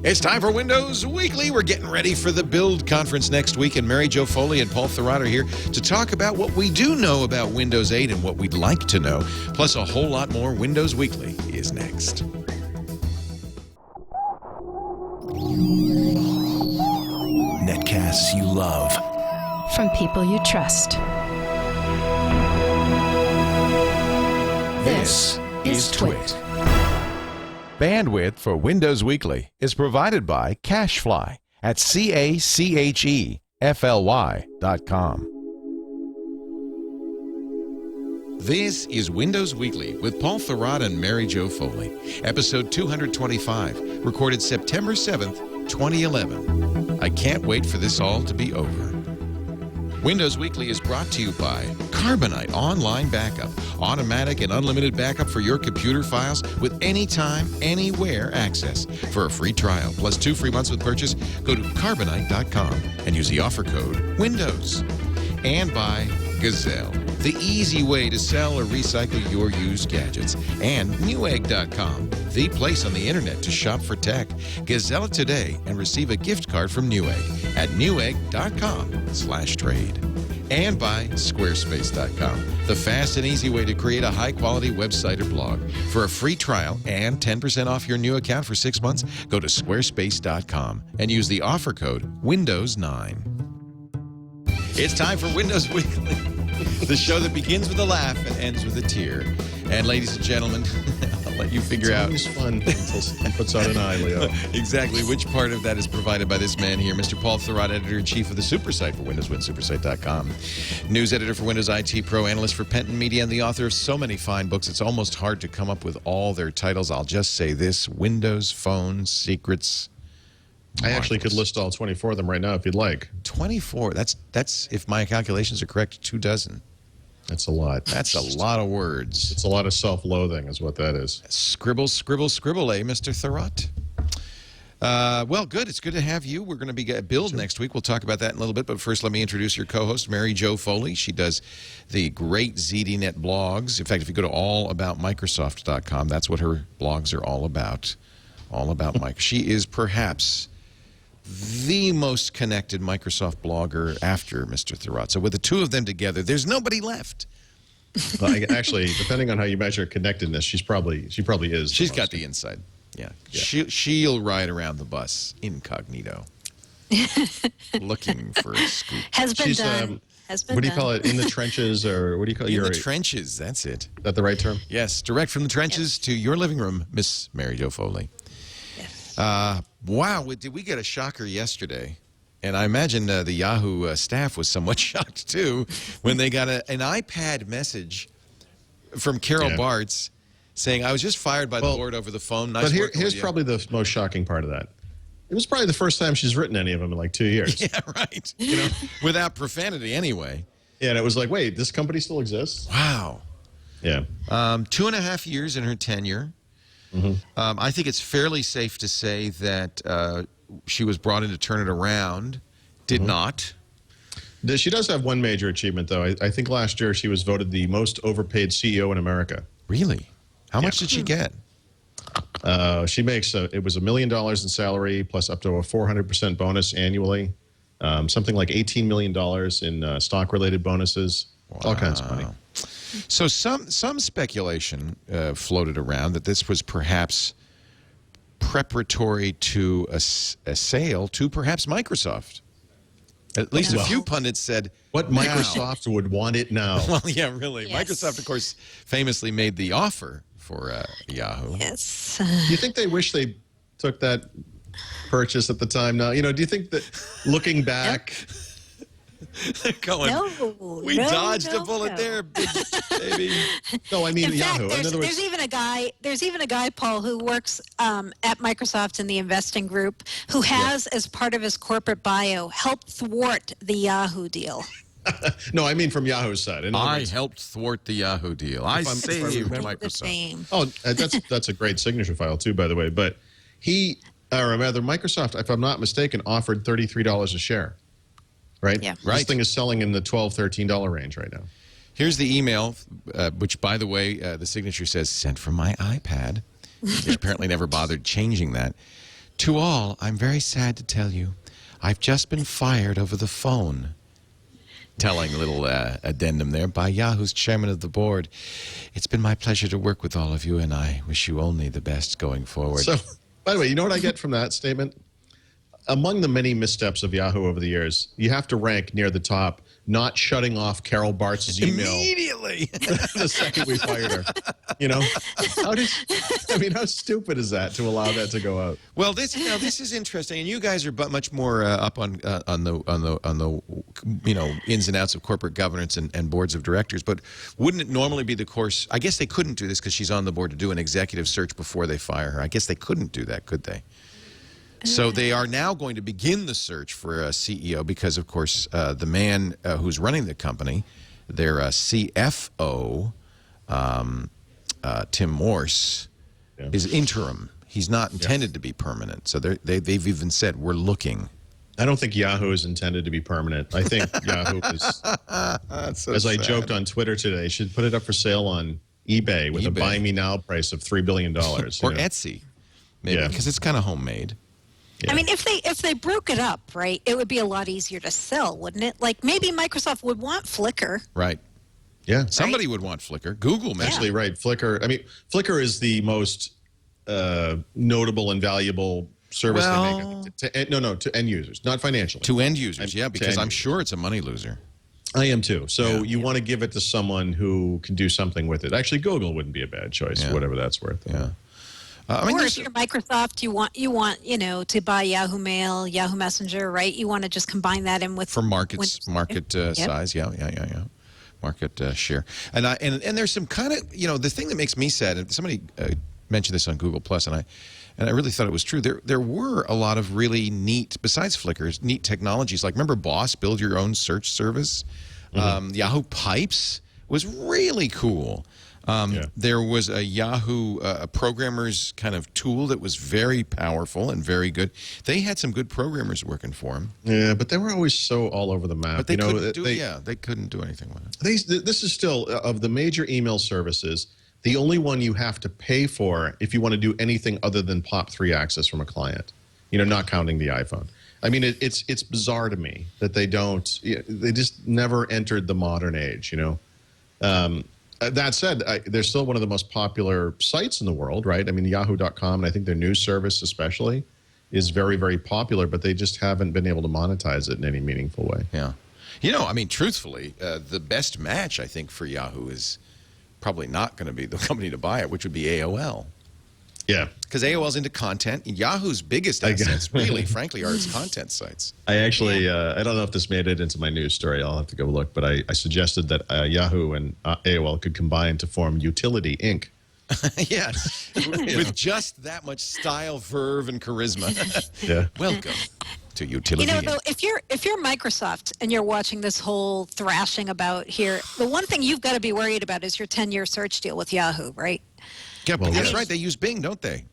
It's time for Windows Weekly. We're getting ready for the Build Conference next week, and Mary Jo Foley and Paul Thurrott are here to talk about what we do know about Windows 8 and what we'd like to know. Plus, a whole lot more. Windows Weekly is next. Netcasts you love. From people you trust. This is Twit. Bandwidth for Windows Weekly is provided by Cachefly at CACHEFLY.com. This is Windows Weekly with Paul Thurrott and Mary Jo Foley, episode 225, recorded September 7th, 2011. I can't wait for this all to be over. Windows Weekly is brought to you by Carbonite Online Backup. Automatic and unlimited backup for your computer files with anytime, anywhere access. For a free trial, plus 2 free months with purchase, go to Carbonite.com and use the offer code WINDOWS. And by Gazelle, the easy way to sell or recycle your used gadgets. And Newegg.com, the place on the internet to shop for tech. Gazelle it today and receive a gift card from Newegg at Newegg.com/trade. And by Squarespace.com, the fast and easy way to create a high-quality website or blog. For a free trial and 10% off your new account for 6 months, go to Squarespace.com and use the offer code WINDOWS9. It's time for Windows Weekly, the show that begins with a laugh and ends with a tear. And ladies and gentlemen, I'll let you figure out. It's always fun until someone puts out an eye, Leo. Exactly which part of that is provided by this man here, Mr. Paul Thurrott, editor-in-chief of the SuperSite for Windows, SuperSite.com. News editor for Windows IT Pro, analyst for Penton Media, and the author of so many fine books, it's almost hard to come up with all their titles. I'll just say this: Windows Phone Secrets. I actually could list all 24 of them right now if you'd like. 24. That's if my calculations are correct, 24. That's a lot. That's a lot of words. It's a lot of self-loathing is what that is. Scribble, scribble, scribble, Mr. Thurrott? Well, good. It's good to have you. We're going to be at Build next week. We'll talk about that in a little bit. But first, let me introduce your co-host, Mary Jo Foley. She does the great ZDNet blogs. In fact, if you go to allaboutmicrosoft.com, that's what her blogs are all about. All about Microsoft. She is perhaps the most connected Microsoft blogger after Mr. Thurrott. So with the two of them together, there's nobody left. Well, actually, depending on how you measure connectedness, she probably is. She's got the inside. Yeah. She'll ride around the bus incognito, looking for a scoop. Has been done. What do you call it? In the trenches, or what do you call it? In the trenches, that's it. Is that the right term? Yes, direct from the trenches to your living room, Miss Mary Jo Foley. Yes. Wow, did we get a shocker yesterday? And I imagine the Yahoo staff was somewhat shocked, too, when they got an iPad message from Carol Bartz saying, I was just fired by the board over the phone. Nice but here's probably the most shocking part of that. It was probably the first time she's written any of them in like 2 years. Yeah, right. You know, without profanity anyway. Yeah, and it was like, wait, this company still exists? Wow. Yeah. 2.5 years in her tenure. Mm-hmm. I think it's fairly safe to say that she was brought in to turn it around. Did not. She does have one major achievement, though. I think last year she was voted the most overpaid CEO in America. Really? How much did she get? She makes it was $1 million in salary plus up to a 400% bonus annually. Something like $18 million in stock-related bonuses. Wow. All kinds of money. So some speculation floated around that this was perhaps preparatory to a sale to perhaps Microsoft. At least a few pundits said, what Microsoft would want it now. Well, yeah, really. Yes. Microsoft, of course, famously made the offer for Yahoo. Yes. Do you think they wish they took that purchase at the time now? You know, do you think that looking back... They're going, we dodged a bullet there, big baby. No, I mean In Yahoo. fact, In other words, there's even a guy, Paul, who works at Microsoft in the investing group, who has, as part of his corporate bio, helped thwart the Yahoo deal. no, I mean from Yahoo's side. I helped thwart the Yahoo deal. I saved Microsoft. Oh, that's a great signature file too, by the way. But or rather, Microsoft, if I'm not mistaken, offered $33 a share. Right? Yeah. This thing is selling in the $12, $13 range right now. Here's the email, which, by the way, the signature says, sent from my iPad. He apparently never bothered changing that. To all, I'm very sad to tell you, I've just been fired over the phone. Telling a little addendum there by Yahoo's chairman of the board. It's been my pleasure to work with all of you, and I wish you only the best going forward. So, by the way, you know what I get from that statement? Among the many missteps of Yahoo over the years, you have to rank near the top, not shutting off Carol Bartz's email Immediately. the second we fired her. You know, how stupid is that to allow that to go out? Well, this is interesting, and you guys are much more up on the ins and outs of corporate governance and boards of directors. But wouldn't it normally be the course? I guess they couldn't do this because she's on the board to do an executive search before they fire her. I guess they couldn't do that, could they? So they are now going to begin the search for a CEO because, of course, the man who's running the company, their CFO, Tim Morse, is interim. He's not intended to be permanent. So they've even said, we're looking. I don't think Yahoo is intended to be permanent. I think Yahoo is, as I joked on Twitter today, should put it up for sale on eBay with a buy me now price of $3 billion. Or Etsy, maybe, because it's kind of homemade. Yeah. I mean, if they broke it up, right, it would be a lot easier to sell, wouldn't it? Like maybe Microsoft would want Flickr. Right. Yeah. Somebody would want Flickr. Google, man. Actually, right. Flickr. I mean, Flickr is the most notable and valuable service they make. To end users, not financially. To end users, because I'm sure it's a money loser. I am too. So you want to give it to someone who can do something with it. Actually, Google wouldn't be a bad choice, whatever that's worth. Yeah. Or if you're Microsoft, you want to buy Yahoo Mail, Yahoo Messenger, right? You want to just combine that in with for market size, market share, and there's some kind of the thing that makes me sad. And somebody mentioned this on Google Plus, and I really thought it was true. There were a lot of really neat, besides Flickr, neat technologies. Like remember Boss, build your own search service. Yahoo Pipes was really cool. There was a Yahoo programmer's kind of tool that was very powerful and very good. They had some good programmers working for them. Yeah, but they were always so all over the map. But they couldn't do anything with it. This is still, of the major email services, the only one you have to pay for if you want to do anything other than POP3 access from a client, not counting the iPhone. I mean, it's bizarre to me that they just never entered the modern age, That said, they're still one of the most popular sites in the world, right? I mean, Yahoo.com, and I think their news service especially, is very, very popular, but they just haven't been able to monetize it in any meaningful way. Yeah. I mean, truthfully, the best match, I think, for Yahoo is probably not going to be the company to buy it, which would be AOL. Yeah. Because AOL's into content. Yahoo's biggest assets, really, frankly, are its content sites. I actually, I don't know if this made it into my news story. I'll have to go look. But I suggested that Yahoo and AOL could combine to form Utility, Inc. Yeah. With just that much style, verve, and charisma. Welcome to Utility, Inc. Though, if you're Microsoft and you're watching this whole thrashing about here, the one thing you've got to be worried about is your 10-year search deal with Yahoo, right? Yeah, but that's right. They use Bing, don't they?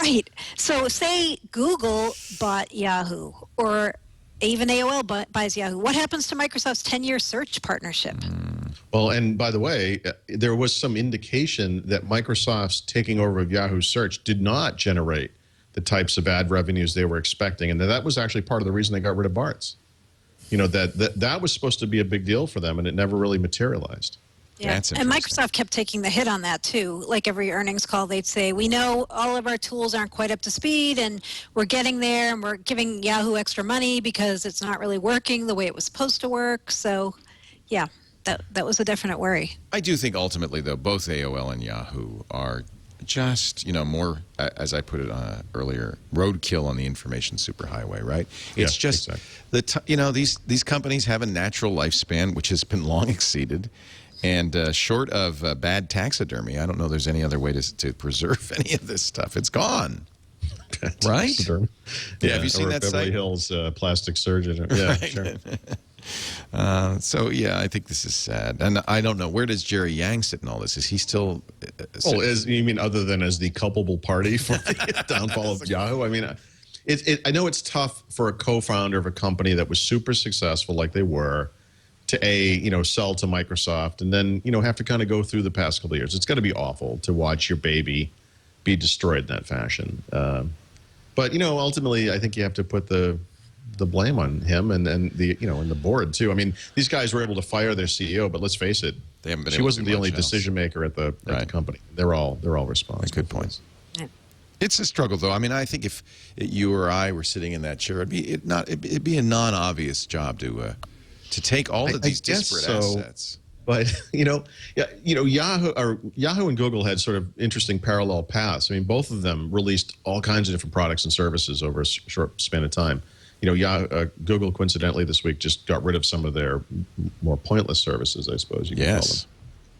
Right. So say Google bought Yahoo or even AOL buys Yahoo. What happens to Microsoft's 10-year search partnership? Well, and by the way, there was some indication that Microsoft's taking over of Yahoo search did not generate the types of ad revenues they were expecting. And that was actually part of the reason they got rid of Bartz. That was supposed to be a big deal for them, and it never really materialized. Yeah, and Microsoft kept taking the hit on that too. Like every earnings call, they'd say, we know all of our tools aren't quite up to speed and we're getting there and we're giving Yahoo extra money because it's not really working the way it was supposed to work. So, yeah, that was a definite worry. I do think ultimately, though, both AOL and Yahoo are just, more, as I put it earlier, roadkill on the information superhighway, right? It's just, these companies have a natural lifespan, which has been long exceeded. And short of bad taxidermy, I don't know there's any other way to preserve any of this stuff. It's gone. Right? Yeah, have you seen that Beverly site? Hills plastic surgeon. Yeah, right. Sure. So, I think this is sad. And I don't know, where does Jerry Yang sit in all this? Is he still... you mean other than as the culpable party for the downfall of Yahoo? I mean, I know it's tough for a co-founder of a company that was super successful like they were to sell to Microsoft and then, have to kind of go through the past couple of years. It's got to be awful to watch your baby be destroyed in that fashion. But ultimately, I think you have to put the blame on him and the and the board too. I mean, these guys were able to fire their CEO, but let's face it, They haven't been she able to wasn't do the only much else. decision maker at the company. They're all responsible. Good point. It's a struggle, though. I mean, I think if you or I were sitting in that chair, it'd be a non-obvious job to take all of these disparate assets. But Yahoo and Google had sort of interesting parallel paths. I mean, both of them released all kinds of different products and services over a short span of time. Google coincidentally this week just got rid of some of their more pointless services, I suppose you could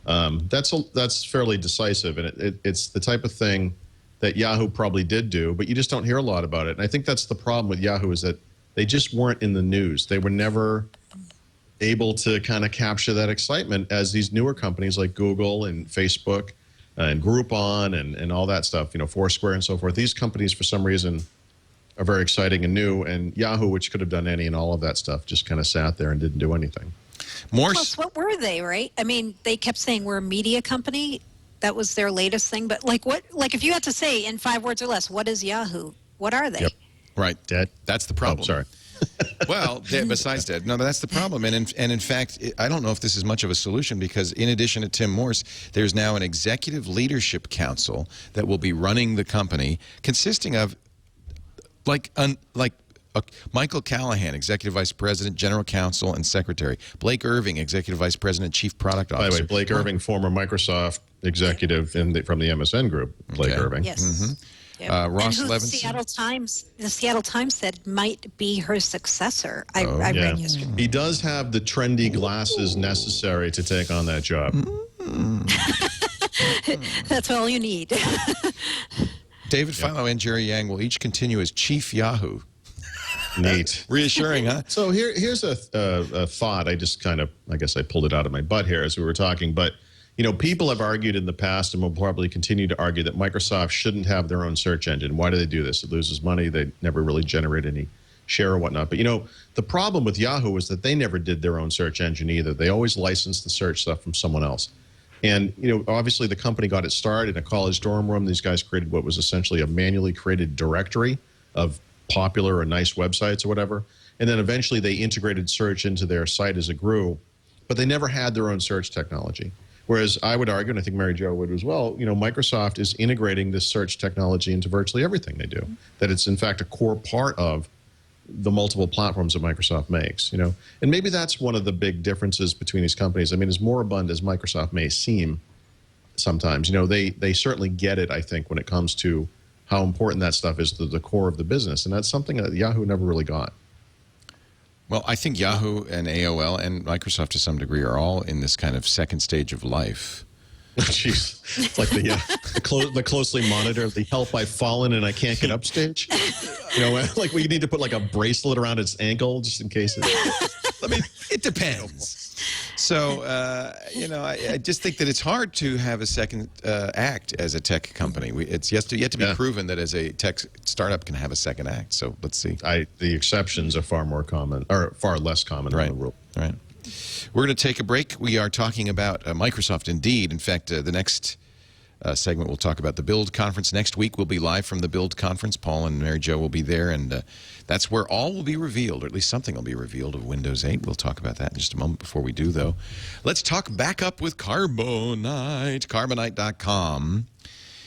call them. That's fairly decisive, and it's the type of thing that Yahoo probably did do, but you just don't hear a lot about it. And I think that's the problem with Yahoo, is that they just weren't in the news. They were never able to kind of capture that excitement as these newer companies like Google and Facebook and Groupon and all that stuff, Foursquare and so forth. These companies, for some reason, are very exciting and new, and Yahoo, which could have done any and all of that stuff, just kind of sat there and didn't do anything. Plus, what were they, right? I mean, they kept saying we're a media company. That was their latest thing. But if you had to say in 5 words or less, what is Yahoo? What are they? Yep. Right. Dead. That's the problem. Oh, sorry. Well, besides dead. No, but that's the problem. And in fact, I don't know if this is much of a solution, because in addition to Tim Morse, there's now an executive leadership council that will be running the company, consisting of Michael Callahan, Executive Vice President, General Counsel, and Secretary. Blake Irving, Executive Vice President, Chief Product Officer. By the way, Blake Irving, former Microsoft executive from the MSN Group. Blake Irving. Yes. Mm-hmm. Yep. Ross and who Levinson. the Seattle Times said might be her successor. I read yesterday. He does have the trendy glasses necessary to take on that job. That's all you need. David Philo and Jerry Yang will each continue as Chief Yahoo. Neat. Reassuring, huh? So here's a thought. I guess I pulled it out of my butt here as we were talking. But, people have argued in the past and will probably continue to argue that Microsoft shouldn't have their own search engine. Why do they do this? It loses money. They never really generate any share or whatnot. But, the problem with Yahoo is that they never did their own search engine either. They always licensed the search stuff from someone else. And, obviously the company got its start in a college dorm room. These guys created what was essentially a manually created directory of popular or nice websites or whatever. And then eventually they integrated search into their site as it grew. But they never had their own search technology. Whereas I would argue, and I think Mary Jo would as well, Microsoft is integrating this search technology into virtually everything they do. That it's, in fact, a core part of the multiple platforms that Microsoft makes, And maybe that's one of the big differences between these companies. I mean, as moribund as Microsoft may seem sometimes, they certainly get it, I think, when it comes to how important that stuff is to the core of the business. And that's something that Yahoo never really got. Well, I think Yahoo and AOL and Microsoft to some degree are all in this kind of second stage of life. Jeez. It's like the closely monitored, the help I've fallen and I can't get up stage. Like we need to put like a bracelet around its ankle just in case it depends. So, I just think that it's hard to have a second act as a tech company. It's yet to be proven that as a tech startup can have a second act. So let's see. The exceptions are far less common than the rule. Right. We're going to take a break. We are talking about Microsoft Indeed. In fact, the next segment we'll talk about the Build Conference. Next week we'll be live from the Build Conference. Paul and Mary Jo will be there, and that's where all will be revealed, or at least something will be revealed of Windows 8. We'll talk about that in just a moment. Before we do, though, let's talk backup with Carbonite, Carbonite.com.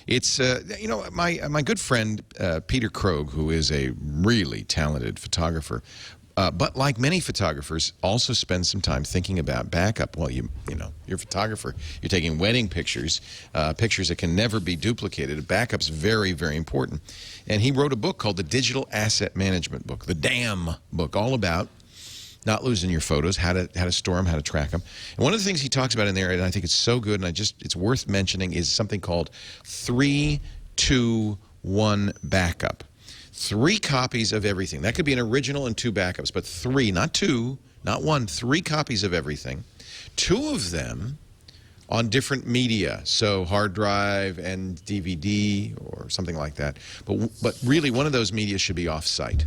It's, my good friend Peter Krogh, who is a really talented photographer, but like many photographers, also spends some time thinking about backup. Well, you're a photographer. You're taking wedding pictures, pictures that can never be duplicated. Backup's very, very important. And he wrote a book called the Digital Asset Management Book, the DAM book, all about not losing your photos, how to store them, how to track them. And one of the things he talks about in there, and I think it's so good, and it's worth mentioning, is something called 3-2-1 backup. 3 copies of everything. That could be an original and 2 backups, but 3, not 2, not 1, 3 copies of everything. 2 of them on different media, so hard drive and DVD or something like that. But really, one of those media should be off-site.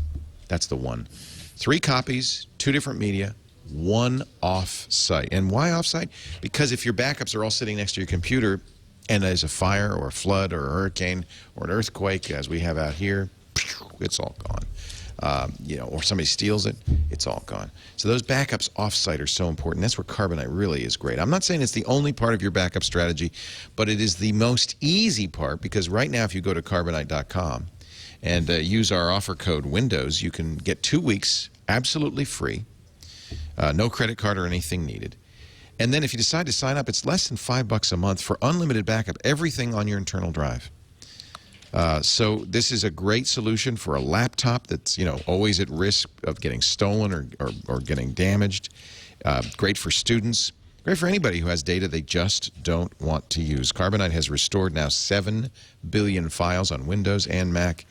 That's the one. 3 copies, 2 different media, 1 off-site. And why off-site? Because if your backups are all sitting next to your computer and there's a fire or a flood or a hurricane or an earthquake, as we have out here, it's all gone. Or somebody steals it, it's all gone. So those backups offsite are so important. That's where Carbonite really is great. I'm not saying it's the only part of your backup strategy, but it is the most easy part, because right now if you go to carbonite.com and use our offer code Windows, you can get 2 weeks absolutely free, no credit card or anything needed. And then if you decide to sign up, it's less than $5 a month for unlimited backup, everything on your internal drive. So this is a great solution for a laptop that's, always at risk of getting stolen or getting damaged. Great for students. Great for anybody who has data they just don't want to use. Carbonite has restored now 7 billion files on Windows and Mac,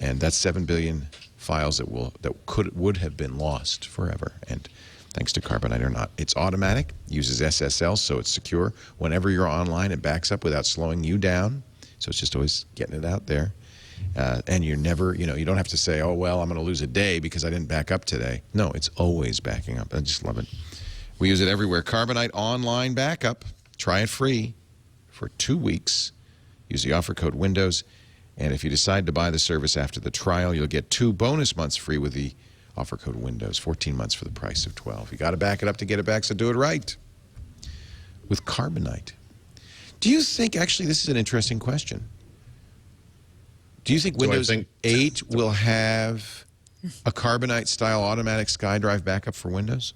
and that's 7 billion files that would have been lost forever. And thanks to Carbonite or not, it's automatic, uses SSL, so it's secure. Whenever you're online, it backs up without slowing you down. So it's just always getting it out there. And you're never, you don't have to say, oh, well, I'm going to lose a day because I didn't back up today. No, it's always backing up. I just love it. We use it everywhere. Carbonite Online Backup. Try it free for 2 weeks. Use the offer code Windows. And if you decide to buy the service after the trial, you'll get 2 bonus months free with the offer code Windows. 14 months for the price of 12. You got to back it up to get it back, so do it right. With Carbonite. Do you think, actually, this is an interesting question. Do you think Windows 8 will have a Carbonite-style automatic SkyDrive backup for Windows?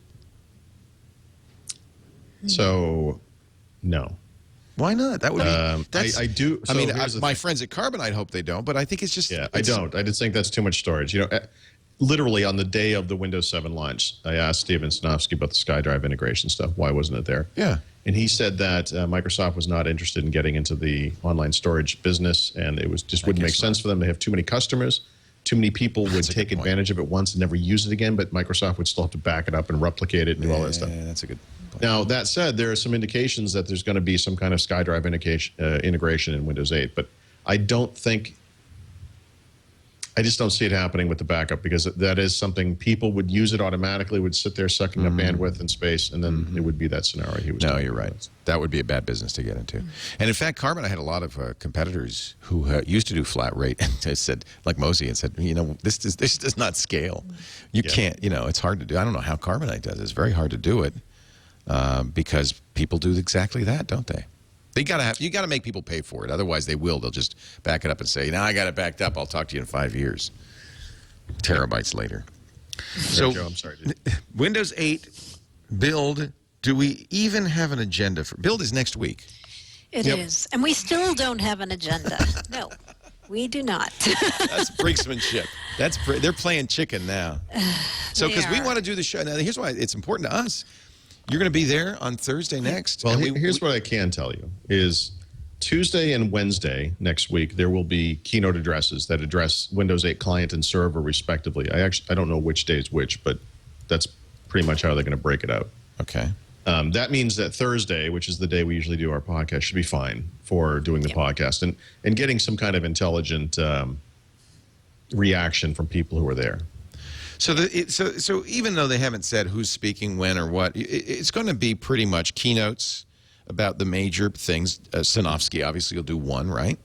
So, no. Why not? That would be. I do. So my friends at Carbonite hope they don't, but I think it's just. Yeah, I don't. I just think that's too much storage. Literally on the day of the Windows 7 launch, I asked Steven Sinofsky about the SkyDrive integration stuff. Why wasn't it there? Yeah. And he said that Microsoft was not interested in getting into the online storage business, and it wouldn't make sense for them. They have too many customers. Too many people would take advantage of it once and never use it again, but Microsoft would still have to back it up and replicate it and do all that stuff. Yeah, that's a good point. Now, that said, there are some indications that there's going to be some kind of SkyDrive integration in Windows 8, but I just don't see it happening with the backup, because that is something people would use it automatically, would sit there sucking up bandwidth and space, and then it would be that scenario he was talking you're right. about. That would be a bad business to get into. And in fact, Carbonite had a lot of competitors who used to do flat rate, and they said, like Mosey, and said, this does not scale. You can't, it's hard to do. I don't know how Carbonite does it. It's very hard to do it because people do exactly that, don't they? You got to make people pay for it. Otherwise, they'll just back it up and say, "Now I got it backed up. I'll talk to you in 5 years." Terabytes later. So, Joe, I'm sorry, dude. Windows 8 build. Do we even have an agenda for build? Is next week. It is, and we still don't have an agenda. No, we do not. That's brinksmanship. They're playing chicken now. So because we want to do the show now, here's why it's important to us. You're going to be there on Thursday next. Well, here's what I can tell you is Tuesday and Wednesday next week, there will be keynote addresses that address Windows 8 client and server respectively. I don't know which day is which, but that's pretty much how they're going to break it out. Okay. That means that Thursday, which is the day we usually do our podcast, should be fine for doing the podcast and getting some kind of intelligent reaction from people who are there. So even though they haven't said who's speaking when or what, it's going to be pretty much keynotes about the major things. Sinofsky obviously will do one, right?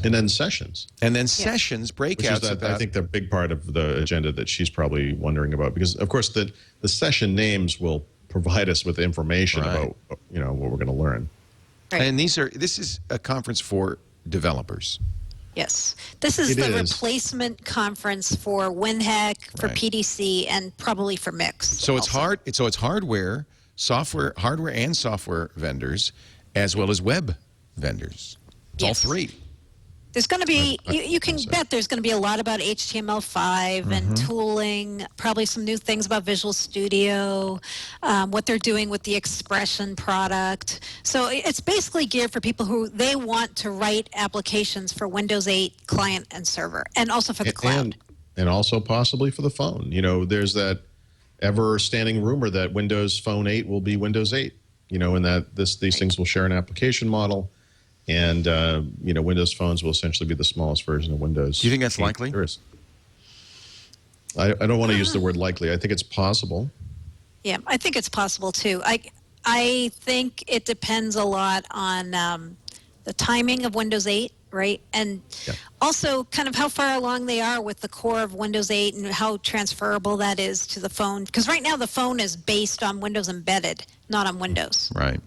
And then sessions. And then sessions, breakouts. Which is I think the big part of the agenda that she's probably wondering about, because of course the session names will provide us with information about what we're going to learn. Right. And this is a conference for developers. Yes. This is the replacement conference for WinHack, for PDC, and probably for Mix. So it's hardware and software vendors, as well as web vendors. It's all three. There's going to be, you can bet there's going to be a lot about HTML5 and tooling, probably some new things about Visual Studio, what they're doing with the Expression product. So it's basically geared for people who they want to write applications for Windows 8 client and server, and also for the cloud. And also possibly for the phone. There's that ever-standing rumor that Windows Phone 8 will be Windows 8, and that these things will share an application model. And, Windows phones will essentially be the smallest version of Windows. Do you think that's likely? There is. I don't want to use the word likely. I think it's possible. Yeah, I think it's possible, too. I think it depends a lot on the timing of Windows 8 right? And also kind of how far along they are with the core of Windows 8 and how transferable that is to the phone. Because right now the phone is based on Windows Embedded, not on Windows. Right.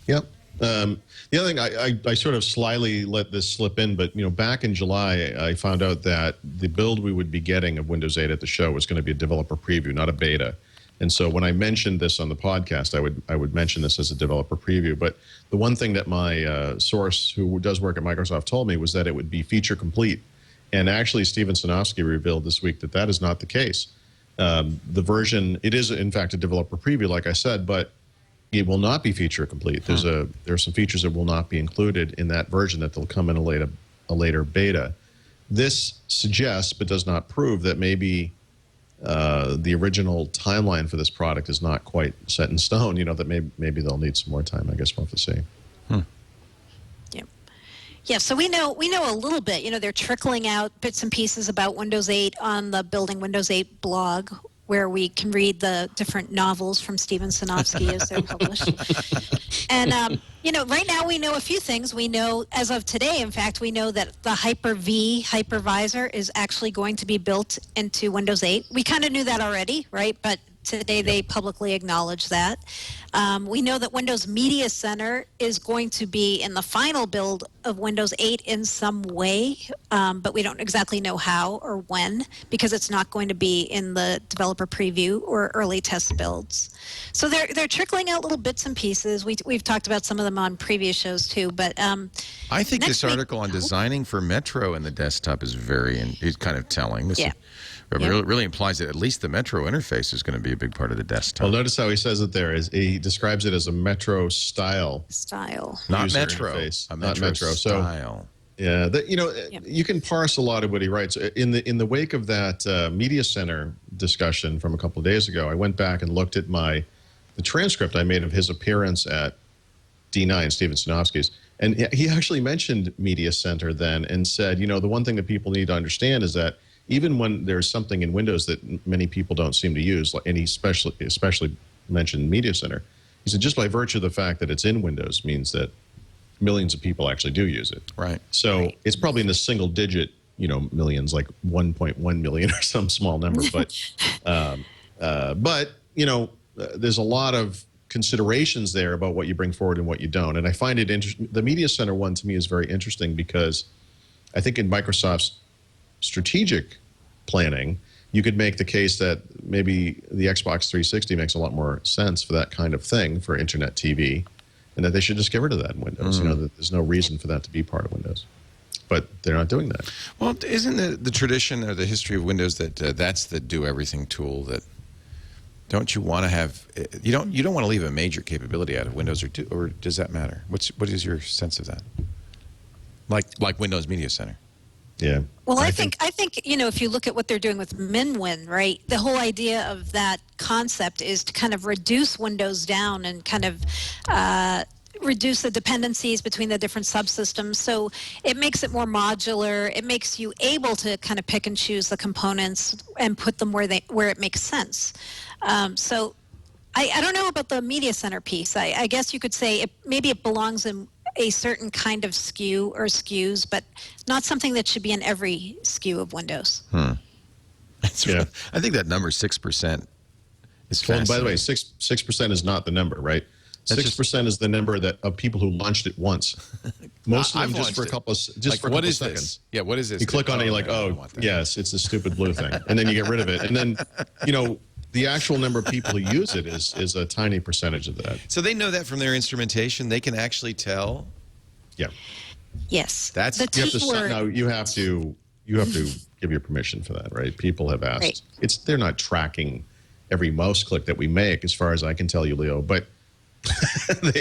Yep. The other thing, I sort of slyly let this slip in, but back in July, I found out that the build we would be getting of Windows 8 at the show was going to be a developer preview, not a beta. And so when I mentioned this on the podcast, I would mention this as a developer preview. But the one thing that my source, who does work at Microsoft, told me was that it would be feature complete. And actually, Steven Sinofsky revealed this week that that is not the case. The version, it is in fact a developer preview, like I said, but it will not be feature complete. There are some features that will not be included in that version that they'll come in a later beta. This suggests, but does not prove, that maybe the original timeline for this product is not quite set in stone. That maybe they'll need some more time. I guess we'll have to see. Yeah, so we know a little bit. They're trickling out bits and pieces about Windows 8 on the Building Windows 8 blog, where we can read the different novels from Steven Sinofsky as they're published. And, right now we know a few things. We know, as of today, in fact, we know that the Hyper-V hypervisor is actually going to be built into Windows 8. We kind of knew that already, right? But today they publicly acknowledge that. We know that Windows Media Center is going to be in the final build of Windows 8 in some way, but we don't exactly know how or when, because it's not going to be in the developer preview or early test builds. So they're trickling out little bits and pieces. We've talked about some of them on previous shows too, but I think this article on designing for Metro in the desktop is it's kind of telling. It really implies that at least the Metro interface is going to be a big part of the desktop. Well, notice how he says it there. He describes it as a Metro style. Not Metro. Interface. Not Metro style. So, you can parse a lot of what he writes. In the wake of that Media Center discussion from a couple of days ago, I went back and looked at the transcript I made of his appearance at D9, Steven Sinofsky's. And he actually mentioned Media Center then and said, the one thing that people need to understand is that even when there's something in Windows that many people don't seem to use, and he especially mentioned Media Center, he said just by virtue of the fact that it's in Windows means that millions of people actually do use it. Right. So it's probably in the single digit, millions, like 1.1 million or some small number. But there's a lot of considerations there about what you bring forward and what you don't. And I find it interesting. The Media Center one to me is very interesting because I think in Microsoft's strategic planning, you could make the case that maybe the Xbox 360 makes a lot more sense for that kind of thing for Internet TV, and that they should just get rid of that in Windows. That there's no reason for that to be part of Windows. But they're not doing that. Well, isn't the tradition or the history of Windows that that's the do-everything tool? That don't you want to have? You don't want to leave a major capability out of Windows, or does that matter? What is your sense of that? Like Windows Media Center. Yeah. Well, I think if you look at what they're doing with MinWin, right, the whole idea of that concept is to kind of reduce Windows down and kind of reduce the dependencies between the different subsystems. So it makes it more modular. It makes you able to kind of pick and choose the components and put them where it makes sense. So I don't know about the Media Center piece. I guess you could say maybe it belongs in a certain kind of SKU or SKUs, but not something that should be in every SKU of Windows. I think that number 6% is fascinating. By the way, 6% is not the number, right? 6% is the number of people who launched it once. Most of them just for a couple of seconds. This? Yeah, what is this? You click on it, you're like, yes, it's a stupid blue thing, and then you get rid of it, and then the actual number of people who use it is a tiny percentage of that. So they know that from their instrumentation. They can actually tell. Yeah. Yes. That's the T word. Now you have to give your permission for that, right? People have asked. Right. They're not tracking every mouse click that we make, as far as I can tell you, Leo. But but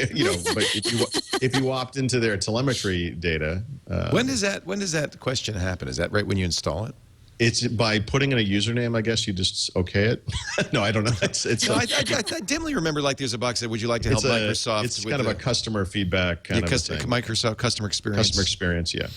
if you opt into their telemetry data, when does that question happen? Is that right when you install it? It's by putting in a username, I guess you just okay it. No, I don't know. I dimly remember there's a box that would you like to help Microsoft? It's kind of a customer feedback kind of thing. Microsoft customer experience. Customer experience, yeah.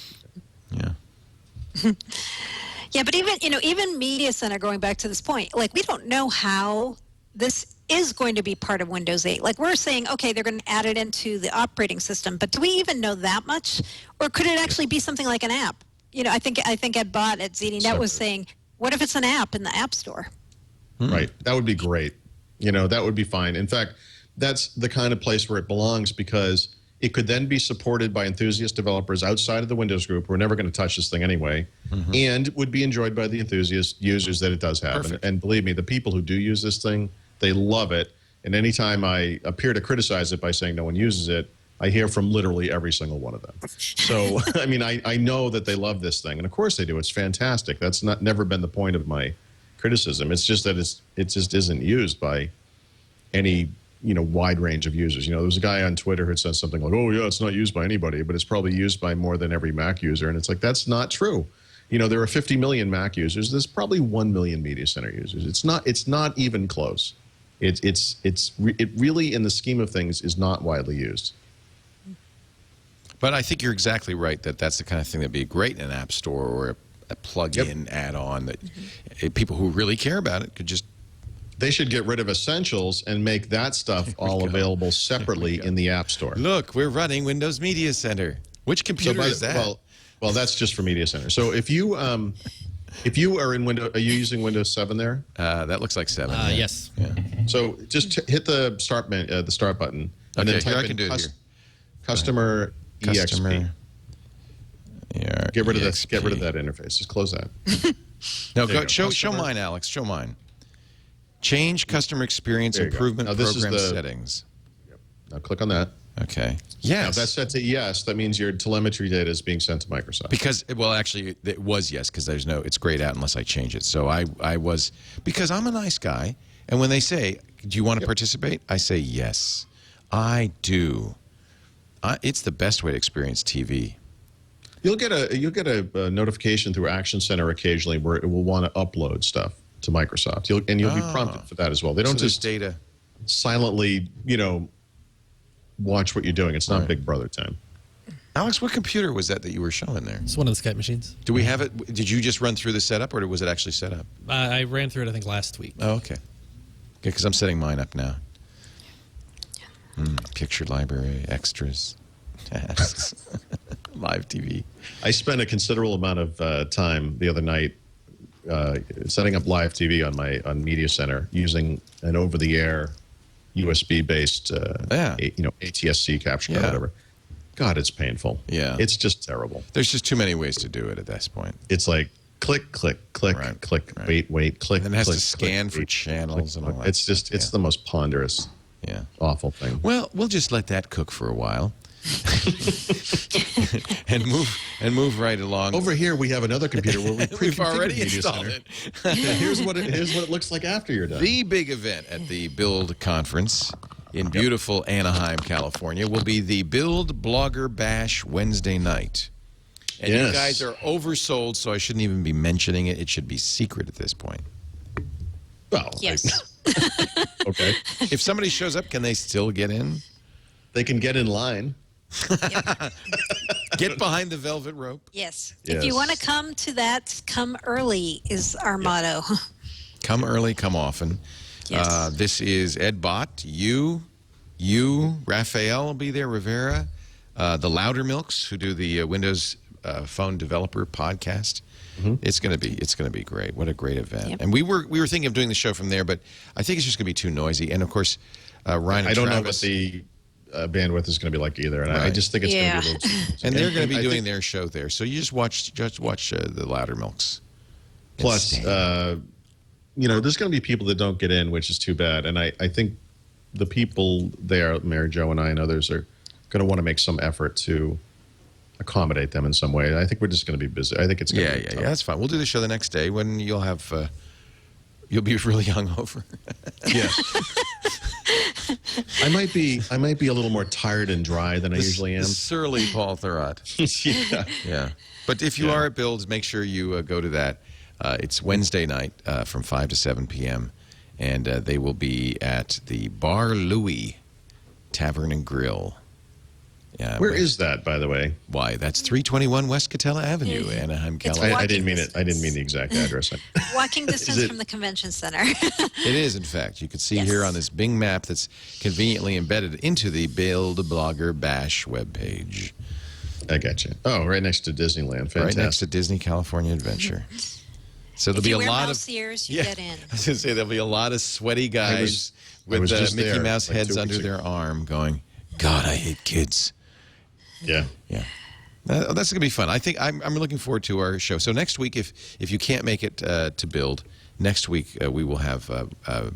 Yeah, but even Media Center, going back to this point, we don't know how this is going to be part of Windows 8. Like we're saying, okay, they're going to add it into the operating system, but do we even know that much? Or could it actually be something like an app? You know, I think Ed Bott at ZDNet was saying, what if it's an app in the App Store? Right. That would be great. You know, that would be fine. In fact, that's the kind of place where it belongs, because it could then be supported by enthusiast developers outside of the Windows group who are never going to touch this thing anyway, and would be enjoyed by the enthusiast users that it does have. And believe me, the people who do use this thing, they love it. And anytime I appear to criticize it by saying no one uses it, I hear from literally every single one of them. So, I mean, I know that they love this thing. And of course they do. It's fantastic. That's never been the point of my criticism. It's just that it just isn't used by any, you know, wide range of users. You know, there was a guy on Twitter who had said something like, oh, yeah, it's not used by anybody, but it's probably used by more than every Mac user. And it's like, that's not true. You know, there are 50 million Mac users. There's probably 1 million Media Center users. It's not even close. It really, in the scheme of things, is not widely used. But I think you're exactly right that that's the kind of thing that'd be great in an app store or a plug-in add-on that people who really care about it could just. They should get rid of Essentials and make that stuff all available separately in the App Store. Look, we're running Windows Media Center. Which computer is that? Well, that's just for Media Center. So if you are in Windows, are you using Windows 7 there? That looks like 7. Yes. Yeah. So just hit the start button and then type in customer EXP. Get rid of this. Get rid of that interface. Just close that. No, go show mine, Alex. Show mine. Change customer experience improvement program settings. Now click on that. Okay. Yes. Now if that's set to yes, that means your telemetry data is being sent to Microsoft. Because, well, actually, it was yes, because there's no, it's grayed out unless I change it. So I was, because I'm a nice guy, and when they say, do you want to participate? I say yes. I do. It's the best way to experience TV. You'll get a notification through Action Center occasionally where it will want to upload stuff to Microsoft. You'll be prompted for that as well. They don't just data silently, you know, watch what you're doing. It's not Big Brother time. Alex, what computer was that you were showing there? It's one of the Skype machines. Do we have it? Did you just run through the setup, or was it actually set up? I ran through it, I think, last week. Oh, okay. Because I'm setting mine up now. Picture library, extras, live TV. I spent a considerable amount of time the other night setting up live TV on Media Center using an over-the-air USB-based, ATSC capture or whatever. God, it's painful. Yeah. It's just terrible. There's just too many ways to do it at this point. It's like click, click, click, click, wait, click. And it has click, to scan for channels and all that. It's just, it's the most ponderous, awful thing. Well, we'll just let that cook for a while. and move right along. Over here we have another computer where we've already installed it. here's what it looks like after you're done. The big event at the Build conference in beautiful Anaheim, California, will be the Build Blogger Bash Wednesday night. And you guys are oversold, so I shouldn't even be mentioning it. It should be secret at this point. Well, yes. Okay. If somebody shows up, can they still get in? They can get in line. Get behind the velvet rope. Yes. If you want to come to that, come early is our motto. Come early, come often. Yes. This is Ed Bott. You, Raphael will be there, Rivera, the Loudermilks, who do the Windows Phone Developer podcast. It's gonna be great. What a great event! Yep. And we were thinking of doing the show from there, but I think it's just gonna be too noisy. And of course, Ryan. I don't know what the bandwidth is going to be like either, and I just think it's going to be a little too. And they're going to be doing their show there, so you just watch the Loudermilks. Plus, you know, there's going to be people that don't get in, which is too bad. And I think the people there, Mary Jo and I and others, are going to want to make some effort to accommodate them in some way. I think we're just going to be busy. I think it's going to be tough. That's fine. We'll do the show the next day when you'll have you'll be really hungover. Yeah. I might be a little more tired and dry than I usually am. Surly Paul Thurrott. Yeah. But if you are at Builds, make sure you go to that. It's Wednesday night from 5 to 7 p.m. And they will be at the Bar Louie Tavern and Grill Yeah. Where is that, by the way? Why? That's 321 West Catella Avenue, Anaheim, It's California. I didn't mean it. I didn't mean the exact address. Walking distance it- from the convention center. It is, in fact. You can see Yes. here on this Bing map that's conveniently embedded into the Build Blogger Bash webpage. I got you. Oh, right next to Disneyland. Fantastic. Right next to Disney California Adventure. So there'll If be you a wear lot mouse of ears, you get in. I was going to say there'll be a lot of sweaty guys I was with just Mickey there, Mouse like, 2 heads weeks under ago. their arm going, God, I hate kids. Yeah. Yeah. That's going to be fun. I think I'm looking forward to our show. So next week, if you can't make it to Build, next week we will have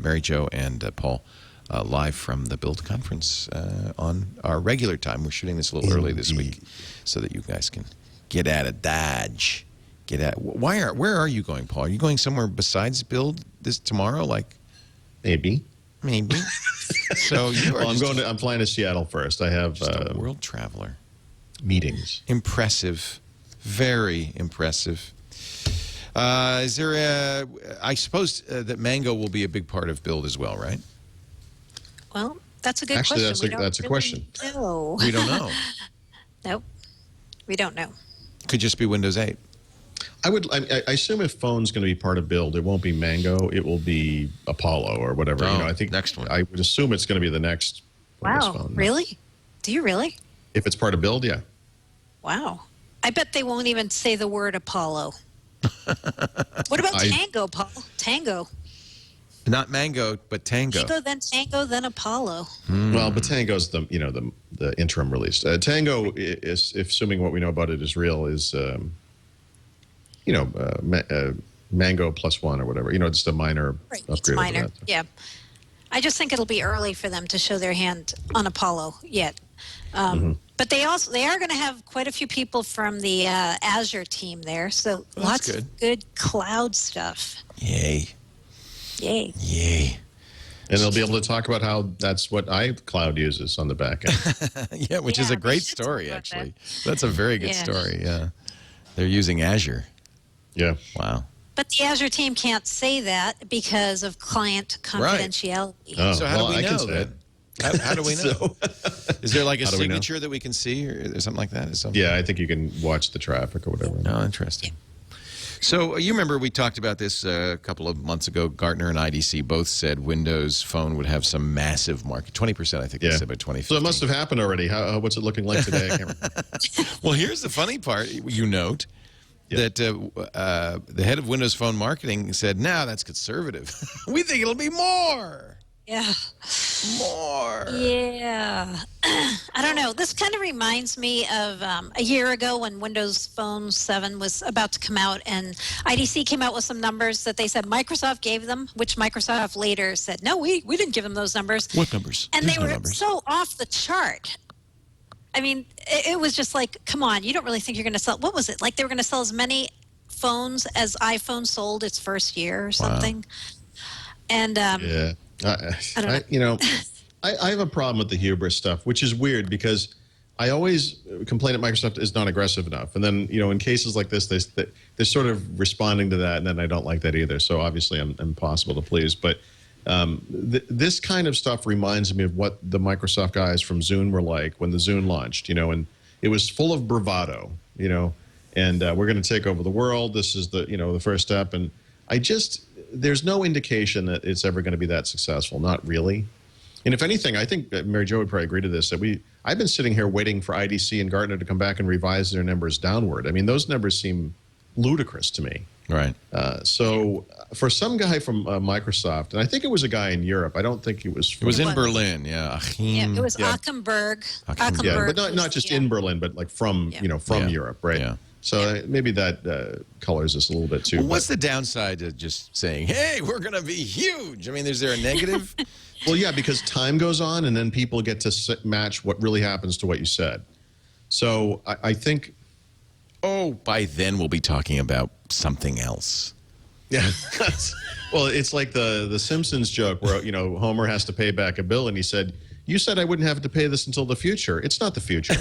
Mary Jo and Paul live from the Build conference on our regular time. We're shooting this a little early this week so that you guys can get out of Dodge. Where are you going, Paul? Are you going somewhere besides Build this tomorrow? Like Maybe. maybe. So you are Well, I'm flying to Seattle first. I have just a world traveler. meetings. Impressive, very impressive. Is there I suppose that Mango will be a big part of Build as well, right? Well, that's a good Actually, question. that's a question. No. We don't know. Nope. We don't know. Could just be Windows 8. I assume if phone's going to be part of Build, it won't be Mango. It will be Apollo or whatever. Oh, I think next one. I would assume it's going to be the next Windows Wow. phone. Really? Do you really? If it's part of Build, yeah. Wow. I bet they won't even say the word Apollo. What about Tango, Paul? Tango. Not Mango, but Tango. Tango, then Apollo. Well, but Tango's the interim release. Tango is, if assuming what we know about it is real, is Mango +1 or whatever. Just a minor Right. upgrade. It's over minor. that. Yeah. I just think it'll be early for them to show their hand on Apollo yet. But they are going to have quite a few people from the Azure team there. So Well, lots that's of good cloud stuff. Yay. Yay. Yay. And they'll be able to talk about how that's what iCloud uses on the back end. Yeah, which is Yeah, a they great should talk story, about actually. That's a very good Yeah. story, yeah. They're using Azure. Yeah. Wow. But the Azure team can't say that because of client confidentiality. Oh, So how well, do we I can know say that? it. How do we know? So- Is there like a How do we know? signature that we can see or something like that? Yeah, I think you can watch the traffic or whatever. Oh, interesting. So you remember we talked about this a couple of months ago. Gartner and IDC both said Windows Phone would have some massive market, 20%, I think they Yeah. said by 2015. So it must have happened already. What's it looking like today? I can't remember. Well, here's the funny part. You note that the head of Windows Phone marketing said, "No, that's conservative. We think it'll be more." Yeah. More. Yeah. I don't know. This kind of reminds me of a year ago when Windows Phone 7 was about to come out, and IDC came out with some numbers that they said Microsoft gave them, which Microsoft later said, no, we didn't give them those numbers. What numbers? And There's they no were numbers. so off the chart. I mean, it was just like, come on, you don't really think you're going to sell, what was it? Like they were going to sell as many phones as iPhone sold its first year or something. And Yeah. don't know. I have a problem with the hubris stuff, which is weird because I always complain that Microsoft is not aggressive enough. And then, in cases like this, they're sort of responding to that, and then I don't like that either. So obviously I'm impossible to please. But this kind of stuff reminds me of what the Microsoft guys from Zune were like when the Zune launched, and it was full of bravado, and we're going to take over the world. This is the first step. And there's no indication that it's ever going to be that successful. Not really. And if anything, I think Mary Jo would probably agree to this, that I've been sitting here waiting for IDC and Gartner to come back and revise their numbers downward. I mean, those numbers seem ludicrous to me. Right. So for some guy from Microsoft, and I think it was a guy in Europe, I don't think he was. It was in What? Berlin, yeah. yeah, it was Yeah. Achenberg. Yeah, but not just in Berlin, but like from Yeah. Europe, right? Yeah. So maybe that colors us a little bit too. Well, what's the downside to just saying, hey, we're going to be huge? I mean, is there a negative? Well, yeah, because time goes on, and then people get to match what really happens to what you said. So I think. Oh, by then we'll be talking about something else. Yeah. Well, it's like the Simpsons joke where, Homer has to pay back a bill, and he said, "You said I wouldn't have to pay this until the future." It's not the future.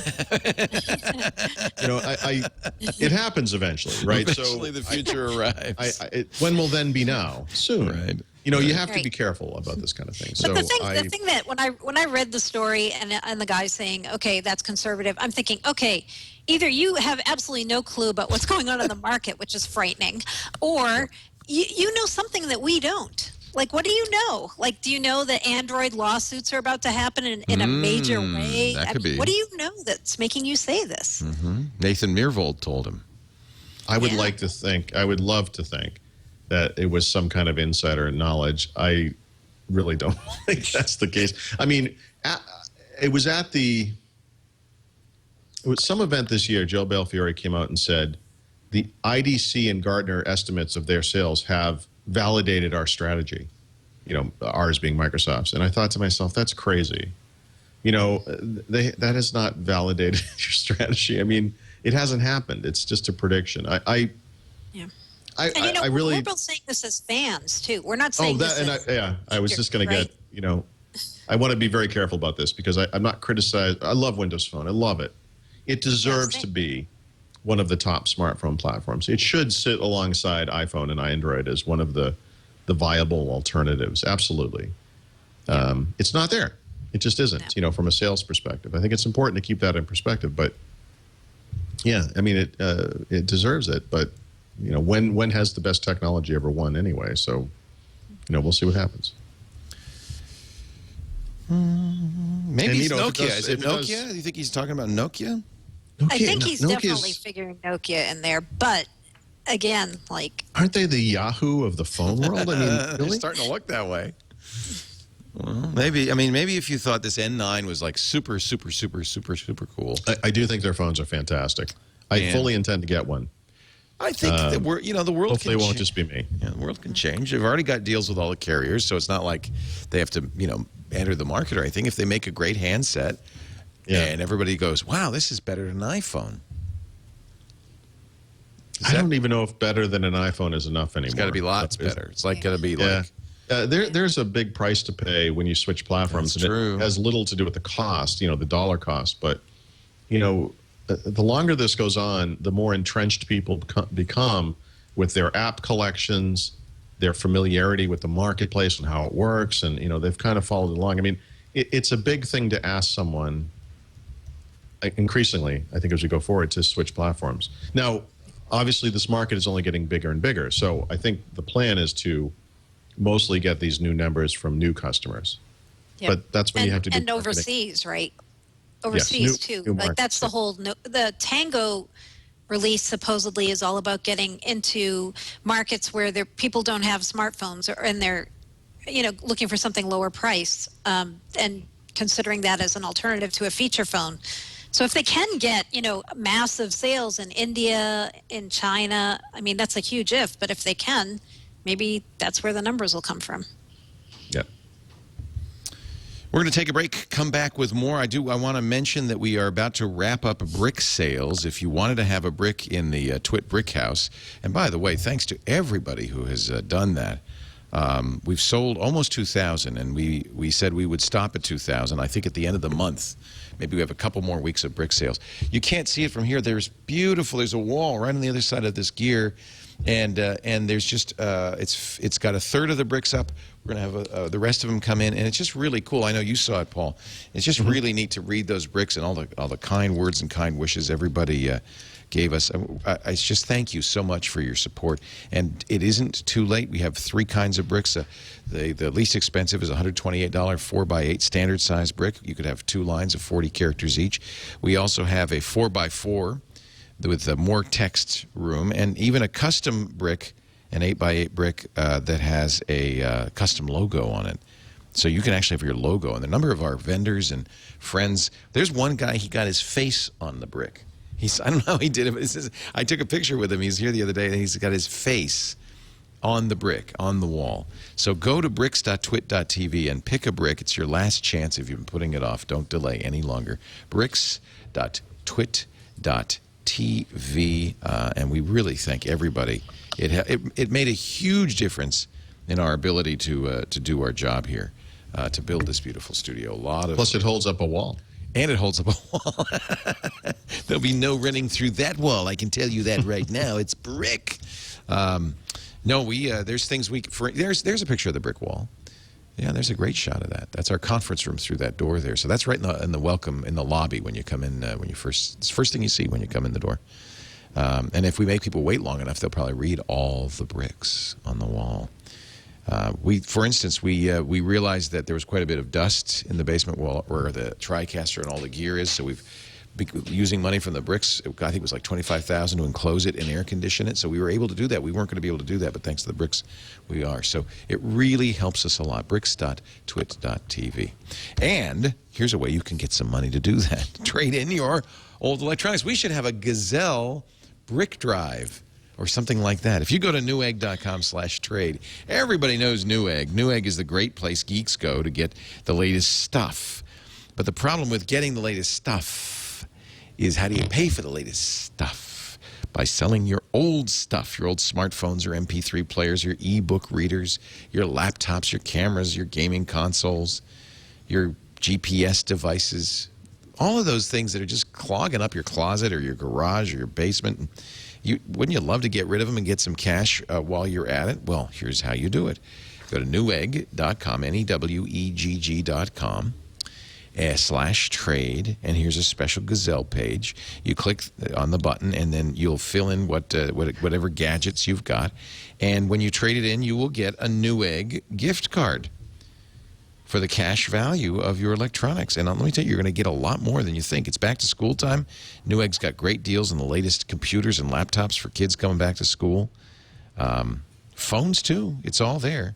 It happens eventually, right? Eventually the future arrives. When will then be now? Soon. Right. You know, you have to Right. be careful about this kind of thing. But So the thing that when I read the story and the guy saying, okay, that's conservative, I'm thinking, okay, either you have absolutely no clue about what's going on in the market, which is frightening, or you know something that we don't. Like, what do you know? Like, do you know that Android lawsuits are about to happen in a major way? that could be. What do you know that's making you say this? Nathan Myhrvold told him. I would Yeah. like to think, I would love to think that it was some kind of insider knowledge. I really don't think that's the case. I mean, it was some event this year. Joe Belfiore came out and said the IDC and Gartner estimates of their sales have validated our strategy, you know, ours being Microsoft's. And I thought to myself, that's crazy. You know, that has not validated your strategy. I mean, it hasn't happened. It's just a prediction. Yeah. And you know, I really, we're both saying this as fans too. We're not saying that, this and as I was just going to right? get, you know, I want to be very careful about this because I'm not criticized. I love Windows Phone. I love it. It deserves to be one of the top smartphone platforms. It should sit alongside iPhone and Android as one of the viable alternatives. Absolutely. It's not there. It just isn't, No. you know, from a sales perspective. I think it's important to keep that in perspective. But yeah, I mean, it deserves it. But, you know, when has the best technology ever won anyway? So, you know, we'll see what happens. Maybe And, it's you know, if it Nokia. does- Is it if it does- Nokia? Do you think he's talking about Nokia? I think he's Nokia's- definitely figuring Nokia in there, but again, like, Aren't they the Yahoo of the phone world? I mean, It's really? starting to look that way. Well, maybe. I mean, maybe if you thought this N9 was like super cool. I do think their phones are fantastic. I And- fully intend to get one. I think that we're, you know, the world Hopefully, can it won't cha- just be me. Yeah, the world can change. They've already got deals with all the carriers, so it's not like they have to, you know, enter the market or anything. If they make a great handset and everybody goes, wow, this is better than an iPhone. I don't even know if better than an iPhone is enough anymore. It's got to be lots better. It's like got to be Yeah. like, There's a big price to pay when you switch platforms. That's and true. It has little to do with the cost, you know, the dollar cost. But, you know, the longer this goes on, the more entrenched people become with their app collections, their familiarity with the marketplace and how it works. And, you know, they've kind of followed along. I mean, it's a big thing to ask someone, increasingly, I think, as we go forward, to switch platforms. Now, obviously, this market is only getting bigger and bigger. So I think the plan is to mostly get these new numbers from new customers. yeah. But that's when you have to do and marketing. overseas, right? Overseas new too. markets, Like that's the whole the Tango release supposedly is all about getting into markets where people don't have smartphones and they're, you know, looking for something lower price and considering that as an alternative to a feature phone. So if they can get, you know, massive sales in India, in China, I mean, that's a huge if, but if they can, maybe that's where the numbers will come from. Yeah. We're going to take a break, come back with more. I want to mention that we are about to wrap up brick sales. If you wanted to have a brick in the Twit Brick House, and by the way, thanks to everybody who has done that. We've sold almost 2,000, and we said we would stop at 2,000. I think at the end of the month, maybe we have a couple more weeks of brick sales. You can't see it from here. There's a wall right on the other side of this gear, and there's just it's got a third of the bricks up. We're going to have the rest of them come in, and it's just really cool. I know you saw it, Paul. It's just really neat to read those bricks and all the kind words and kind wishes everybody gave us. I just thank you so much for your support. And it isn't too late. We have 3 kinds of bricks. The least expensive is $128 4x8 standard size brick. You could have 2 lines of 40 characters each. We also have a 4x4 with more text room, and even a custom brick, an 8x8 brick that has a custom logo on it. So you can actually have your logo. And the number of our vendors and friends, there's one guy, he got his face on the brick. I don't know how he did it, but I took a picture with him. He was here the other day, and he's got his face on the brick, on the wall. So go to bricks.twit.tv and pick a brick. It's your last chance if you've been putting it off. Don't delay any longer. bricks.twit.tv, and we really thank everybody. It made a huge difference in our ability to do our job here, to build this beautiful studio. Plus, it holds up a wall. And it holds up a wall. There'll be no running through that wall. I can tell you that right now. It's brick. No, there's things there's a picture of the brick wall. Yeah, there's a great shot of that. That's our conference room through that door there. So that's right in the welcome in the lobby when you come in. When you it's the first thing you see when you come in the door. And if we make people wait long enough, they'll probably read all the bricks on the wall. For instance, we realized that there was quite a bit of dust in the basement wall where the TriCaster and all the gear is. So we've using money from the bricks. I think it was like $25,000 to enclose it and air condition it. So we were able to do that. We weren't going to be able to do that, but thanks to the bricks, we are. So it really helps us a lot. Bricks.twit.tv. And here's a way you can get some money to do that. Trade in your old electronics. We should have a Gazelle brick drive or something like that. If you go to newegg.com/trade, everybody knows Newegg. Newegg is the great place geeks go to get the latest stuff. But the problem with getting the latest stuff is, how do you pay for the latest stuff? By selling your old stuff, your old smartphones, your MP3 players, your e-book readers, your laptops, your cameras, your gaming consoles, your GPS devices, all of those things that are just clogging up your closet or your garage or your basement. Wouldn't you love to get rid of them and get some cash while you're at it? Well, here's how you do it. Go to newegg.com, newegg.com. /trade, and here's a special Gazelle page. You click on the button, and then you'll fill in whatever gadgets you've got. And when you trade it in, you will get a Newegg gift card for the cash value of your electronics. And let me tell you, you're going to get a lot more than you think. It's back to school time. Newegg's got great deals on the latest computers and laptops for kids coming back to school. Phones, too. It's all there.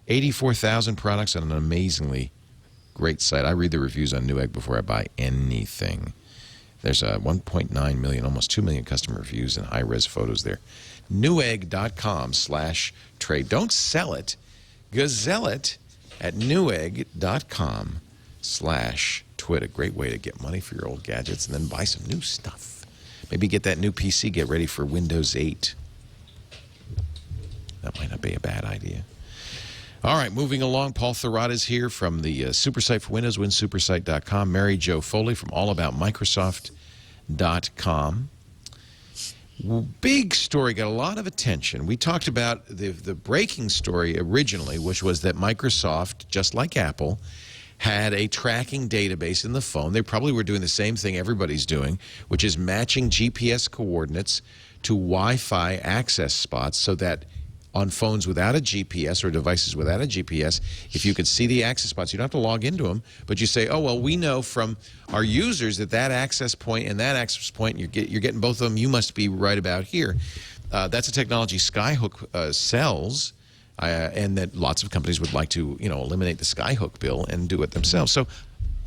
84,000 products on an amazingly great site. I read the reviews on Newegg before I buy anything. There's 1.9 million, almost 2 million customer reviews and high-res photos there. Newegg.com/trade. Don't sell it. Gazelle it at newegg.com/twit. A great way to get money for your old gadgets and then buy some new stuff. Maybe get that new PC, get ready for Windows 8. That might not be a bad idea. All right, moving along, Paul Thurrott is here from the SuperSite for Windows, winsupersite.com. Mary Jo Foley from allaboutmicrosoft.com. Big story, got a lot of attention. We talked about the breaking story originally, which was that Microsoft, just like Apple, had a tracking database in the phone. They probably were doing the same thing everybody's doing, which is matching GPS coordinates to Wi-Fi access spots so that on phones without a GPS or devices without a GPS, if you could see the access spots, you don't have to log into them, but you say, oh, well, we know from our users that access point and that access point, you're getting both of them, you must be right about here. That's a technology Skyhook sells, and that lots of companies would like to, eliminate the Skyhook bill and do it themselves. So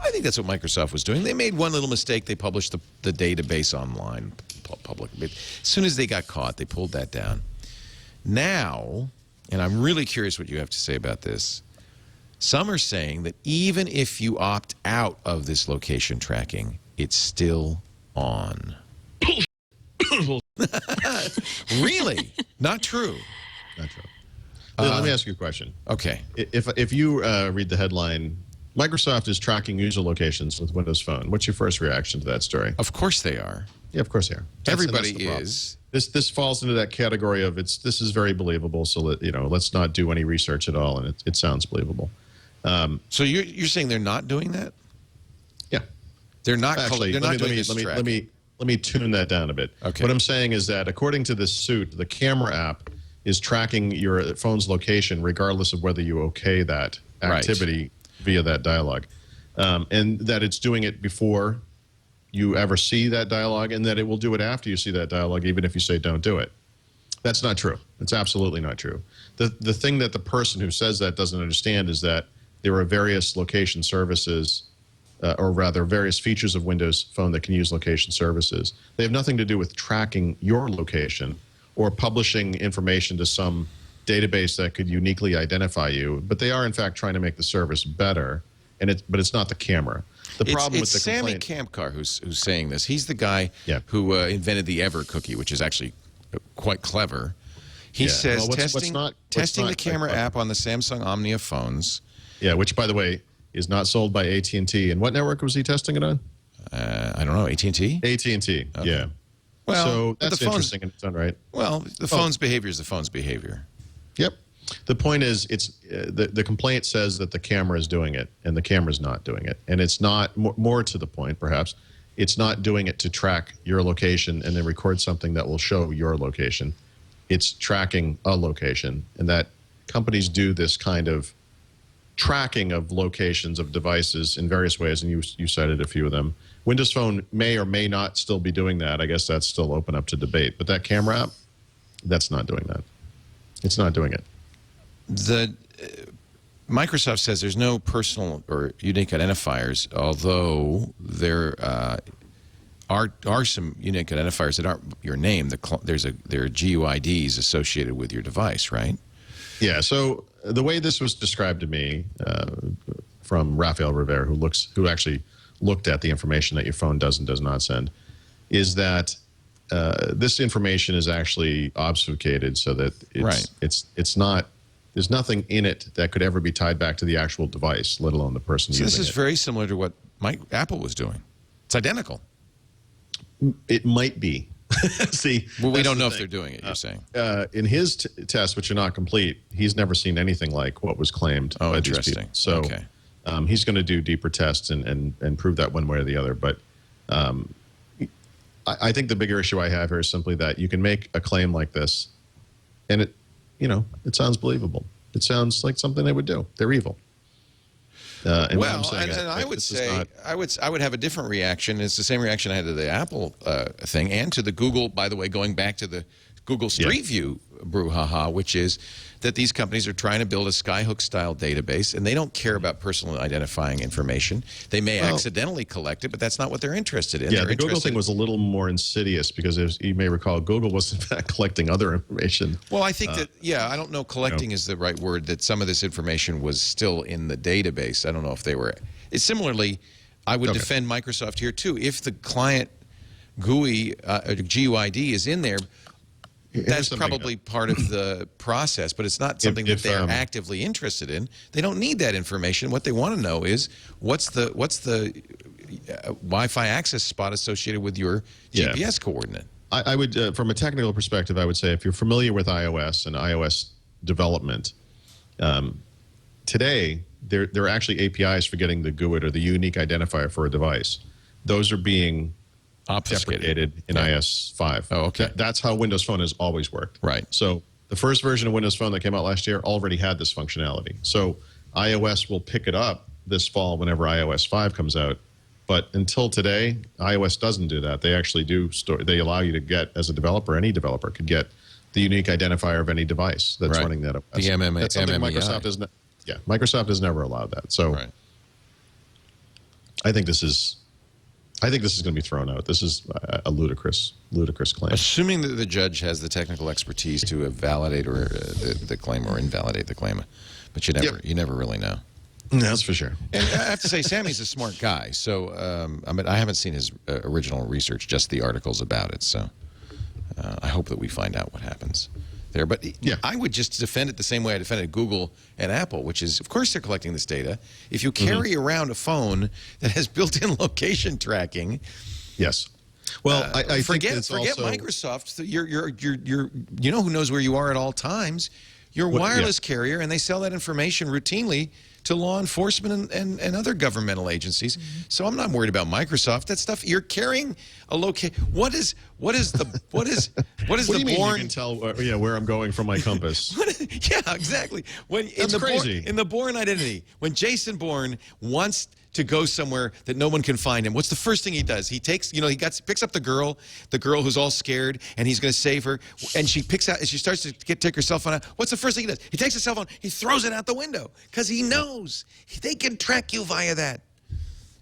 I think that's what Microsoft was doing. They made one little mistake. They published the database online, public. But as soon as they got caught, they pulled that down. Now, and I'm really curious what you have to say about this, some are saying that even if you opt out of this location tracking, it's still on. Really? Not true. Not true. Let me ask you a question. Okay. If you read the headline, Microsoft is tracking user locations with Windows Phone, what's your first reaction to that story? Of course they are. Yeah, of course they are. Everybody is. This falls into that category of this is very believable. So let's not do any research at all, and it sounds believable. So you're saying they're not doing that? Yeah, they're not. Actually, they're not doing this tracking. Let me tune that down a bit. Okay. What I'm saying is that according to this suit, the camera app is tracking your phone's location regardless of whether you okay that activity via that dialogue, and that it's doing it before you ever see that dialogue, and that it will do it after you see that dialogue, even if you say don't do it. That's not true. It's absolutely not true. The thing that the person who says that doesn't understand is that there are various location services, or rather various features of Windows Phone that can use location services. They have nothing to do with tracking your location or publishing information to some database that could uniquely identify you, but they are in fact trying to make the service better, but it's not the camera. The problem with the complaint, Sammy Kampkar who's saying this. He's the guy who invented the Ever cookie, which is actually quite clever. He says testing the camera app on the Samsung Omnia phones. Yeah, which, by the way, is not sold by AT&T. And what network was he testing it on? I don't know, AT&T? AT&T, okay. Yeah. Well, so that's interesting in its own right. Well, the phone's behavior is the phone's behavior. Yep. The point is, it's the complaint says that the camera is doing it, and the camera's not doing it. And it's not, more to the point, perhaps, it's not doing it to track your location and then record something that will show your location. It's tracking a location, and that companies do this kind of tracking of locations of devices in various ways, and you cited a few of them. Windows Phone may or may not still be doing that. I guess that's still open up to debate. But that camera app, that's not doing that. It's not doing it. The Microsoft says there's no personal or unique identifiers, although there are some unique identifiers that aren't your name. There are GUIDs associated with your device, right? Yeah. So the way this was described to me from Rafael Rivera, who actually looked at the information that your phone does and does not send, is that this information is actually obfuscated so that it's not. There's nothing in it that could ever be tied back to the actual device, let alone the person using it. This is very similar to what Apple was doing. It's identical. It might be. See, well, we don't know if they're doing it, you're saying. In his tests, which are not complete, he's never seen anything like what was claimed by these people. So okay. He's going to do deeper tests and prove that one way or the other. But I think the bigger issue I have here is simply that you can make a claim like this, and it sounds believable. It sounds like something they would do. They're evil. And I would say I would have a different reaction. It's the same reaction I had to the Apple thing and to the Google. By the way, going back to the Google Street View brouhaha, which is that these companies are trying to build a Skyhook-style database, and they don't care about personal identifying information. They may accidentally collect it, but that's not what they're interested in. Yeah, the Google thing was a little more insidious because, as you may recall, Google was in fact collecting other information. Well, I think that, I don't know collecting is the right word, that some of this information was still in the database. I don't know if they were. Similarly, I would defend Microsoft here, too. If the client GUI, GUID is in there, that's probably part of the process, but it's not something that they're actively interested in. They don't need that information. What they want to know is what's the Wi-Fi access spot associated with your GPS coordinate. I would, from a technical perspective, I would say if you're familiar with iOS and iOS development, today there are actually APIs for getting the GUID or the unique identifier for a device. Those are being deprecated in iOS 5. Oh, okay. That's how Windows Phone has always worked. Right. So the first version of Windows Phone that came out last year already had this functionality. So iOS will pick it up this fall whenever iOS 5 comes out. But until today, iOS doesn't do that. They actually do they allow you to get, as a developer, any developer could get the unique identifier of any device that's running that OS. The MMEI. That's something Microsoft has never allowed that. So I think this is going to be thrown out. This is a ludicrous claim. Assuming that the judge has the technical expertise to validate or the claim or invalidate the claim, but you never really know. That's for sure. And I have to say, Sammy's a smart guy. So I haven't seen his original research, just the articles about it. So I hope that we find out what happens there. But I would just defend it the same way I defended Google and Apple, which is, of course, they're collecting this data. If you carry around a phone that has built-in location tracking, well, I forget think Microsoft. You know who knows where you are at all times. Your wireless carrier, and they sell that information routinely to law enforcement and other governmental agencies. So I'm not worried about Microsoft. That stuff, you're carrying a location. What is the Bourne? You can tell where I'm going from my compass. Yeah, exactly. That's crazy. In the Bourne identity, when Jason Bourne wants to go somewhere that no one can find him, what's the first thing he does? He takes, picks up the girl who's all scared, and he's going to save her, and she starts to take her cell phone out. What's the first thing he does? He takes the cell phone, he throws it out the window, because he knows they can track you via that.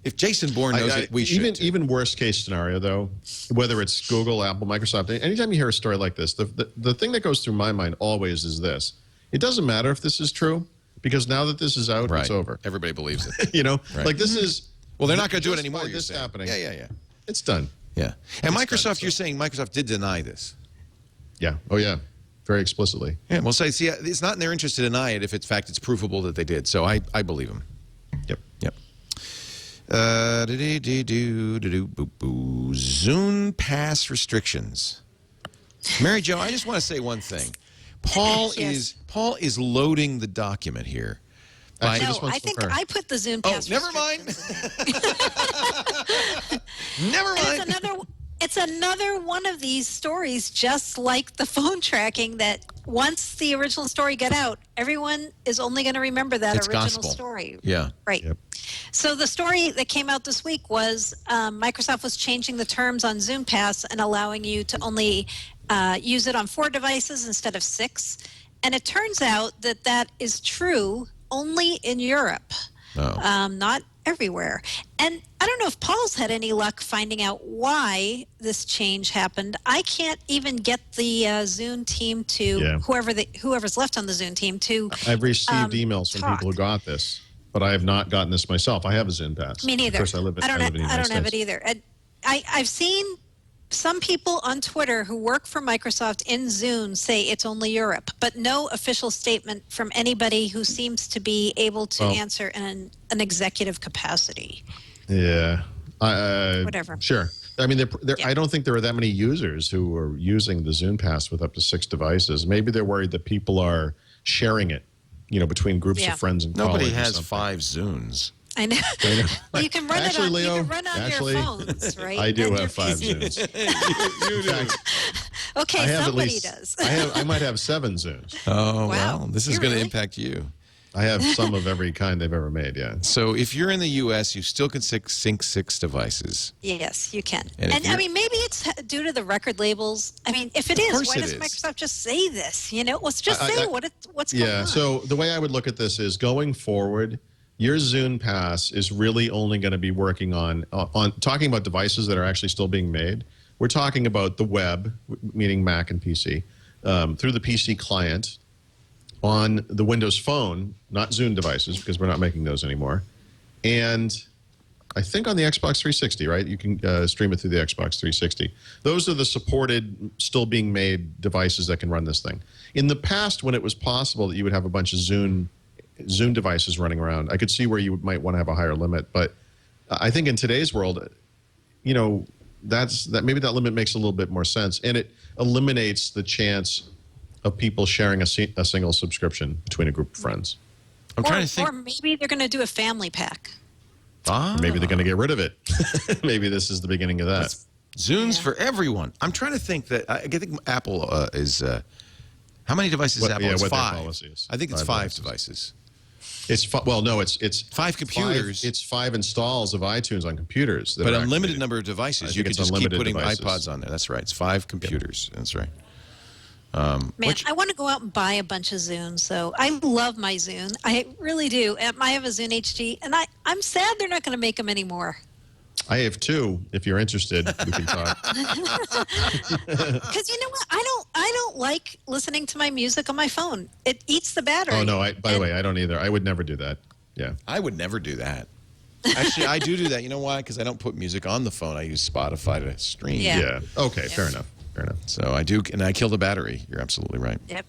If Jason Bourne knows it, we should. Even worst case scenario, though, whether it's Google, Apple, Microsoft, anytime you hear a story like this, the thing that goes through my mind always is this: it doesn't matter if this is true. Because now that this is out, it's over. Everybody believes it. Like this is... Well, they're not going to do it anymore, you're saying. Happening. Yeah. It's done. Yeah. And Microsoft, you're saying Microsoft did deny this. Yeah. Oh, yeah. Very explicitly. Yeah. Well, see, it's not in their interest to deny it if, in fact, it's provable that they did. So I believe them. Yep. Zune pass restrictions. Mary Jo, I just want to say one thing. Paul Yes. is loading the document here. By, No, this one's I think for her. I put the Zune pass. never mind. Never And mind. it's another one of these stories, just like the phone tracking, that once the original story got out, everyone is only going to remember that It's original gospel. story. Yeah. Right. Yep. So the story that came out this week was Microsoft was changing the terms on Zune Pass and allowing you to only use it on 4 devices instead of 6. And it turns out that that is true only in Europe, not everywhere. And I don't know if Paul's had any luck finding out why this change happened. I can't even get the Zune team to, whoever's left on the Zune team to I've received emails from talk. people who got this, but I have not gotten this myself. I have a Zune Pass. Me neither. Of course, I live in the United I don't have it States. either. And I've seen some people on Twitter who work for Microsoft in Zune say it's only Europe, but no official statement from anybody who seems to be able to answer in an executive capacity. Yeah. Whatever. Sure. I mean, I don't think there are that many users who are using the Zune Pass with up to 6 devices. Maybe they're worried that people are sharing it, between groups of friends and colleagues. Nobody or has something. 5 Zunes. I know. Well, you can run Actually, it on, Leo, you can run on your phones, right? I do And your have 5 PC. Zunes. In fact, Okay, I have somebody does. I might have 7 Zunes. Oh, Wow. well, this is You going to really? impact you. I have some of every kind they've ever made, yeah. So if you're in the U.S., you still can sync 6 devices. Yes, you can. And if And I mean, maybe it's due to the record labels. I mean, if it is, course why it doesn't is. Microsoft just say this? Let's just say what's going on. So the way I would look at this is going forward, your Zune Pass is really only going to be working on talking about devices that are actually still being made. We're talking about the web, meaning Mac and PC, through the PC client, on the Windows Phone, not Zune devices, because we're not making those anymore, and I think on the Xbox 360, right? You can stream it through the Xbox 360. Those are the supported, still being made devices that can run this thing. In the past, when it was possible that you would have a bunch of Zune devices running around, I could see where you might want to have a higher limit. But I think in today's world, maybe that limit makes a little bit more sense, and it eliminates the chance of people sharing a single subscription between a group of friends. I'm trying to think. Or maybe they're going to do a family pack. Or maybe they're going to get rid of it. Maybe this is the beginning of that. Zunes for everyone. I'm trying to think that I think Apple is. How many devices is Apple? It's what their 5. policy is. I think it's 5 5 devices. It's it's 5 computers. It's 5 installs of iTunes on computers. But unlimited number of devices. You think can it's just keep unlimited putting devices. iPods on there. That's right. It's 5 computers. That's right. Man, I want to go out and buy a bunch of Zunes. So I love my Zune. I really do. I have a Zune HD, and I'm sad they're not going to make them anymore. I have 2. If you're interested, we can talk. Because you know what? I don't like listening to my music on my phone. It eats the battery. Oh no! By the way, I don't either. I would never do that. Yeah. I would never do that. Actually, I do that. You know why? Because I don't put music on the phone. I use Spotify to stream. Yeah. Okay. Fair enough. So I do, and I kill the battery. You're absolutely right. Yep.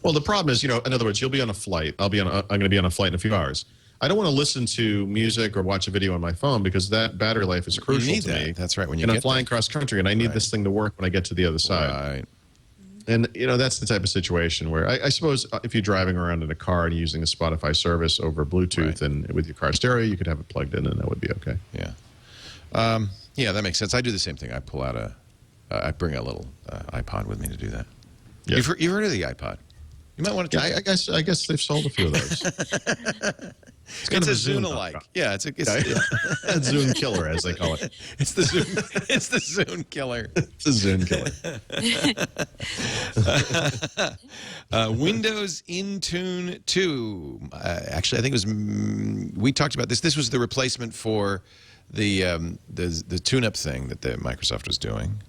Well, the problem is, in other words, you'll be on a flight. I'm going to be on a flight in a few hours. I don't want to listen to music or watch a video on my phone because that battery life is crucial need to that. me. That's right. When you and I'm get flying cross country, and I need this thing to work when I get to the other side. Right. And that's the type of situation where I suppose if you're driving around in a car and using the Spotify service over Bluetooth and with your car stereo, you could have it plugged in, and that would be okay. Yeah. Yeah, that makes sense. I do the same thing. I pull out I bring a little iPod with me to do that. Yeah. You've heard of the iPod? You might want to. Yeah, I guess they've sold a few of those. It's a Zune-alike. Yeah, it's Zune killer, as they call it. It's the Zune. It's the Zune killer. It's a Zune killer. Windows Intune 2. Actually, I think it was. We talked about this. This was the replacement for the tune-up thing that Microsoft was doing.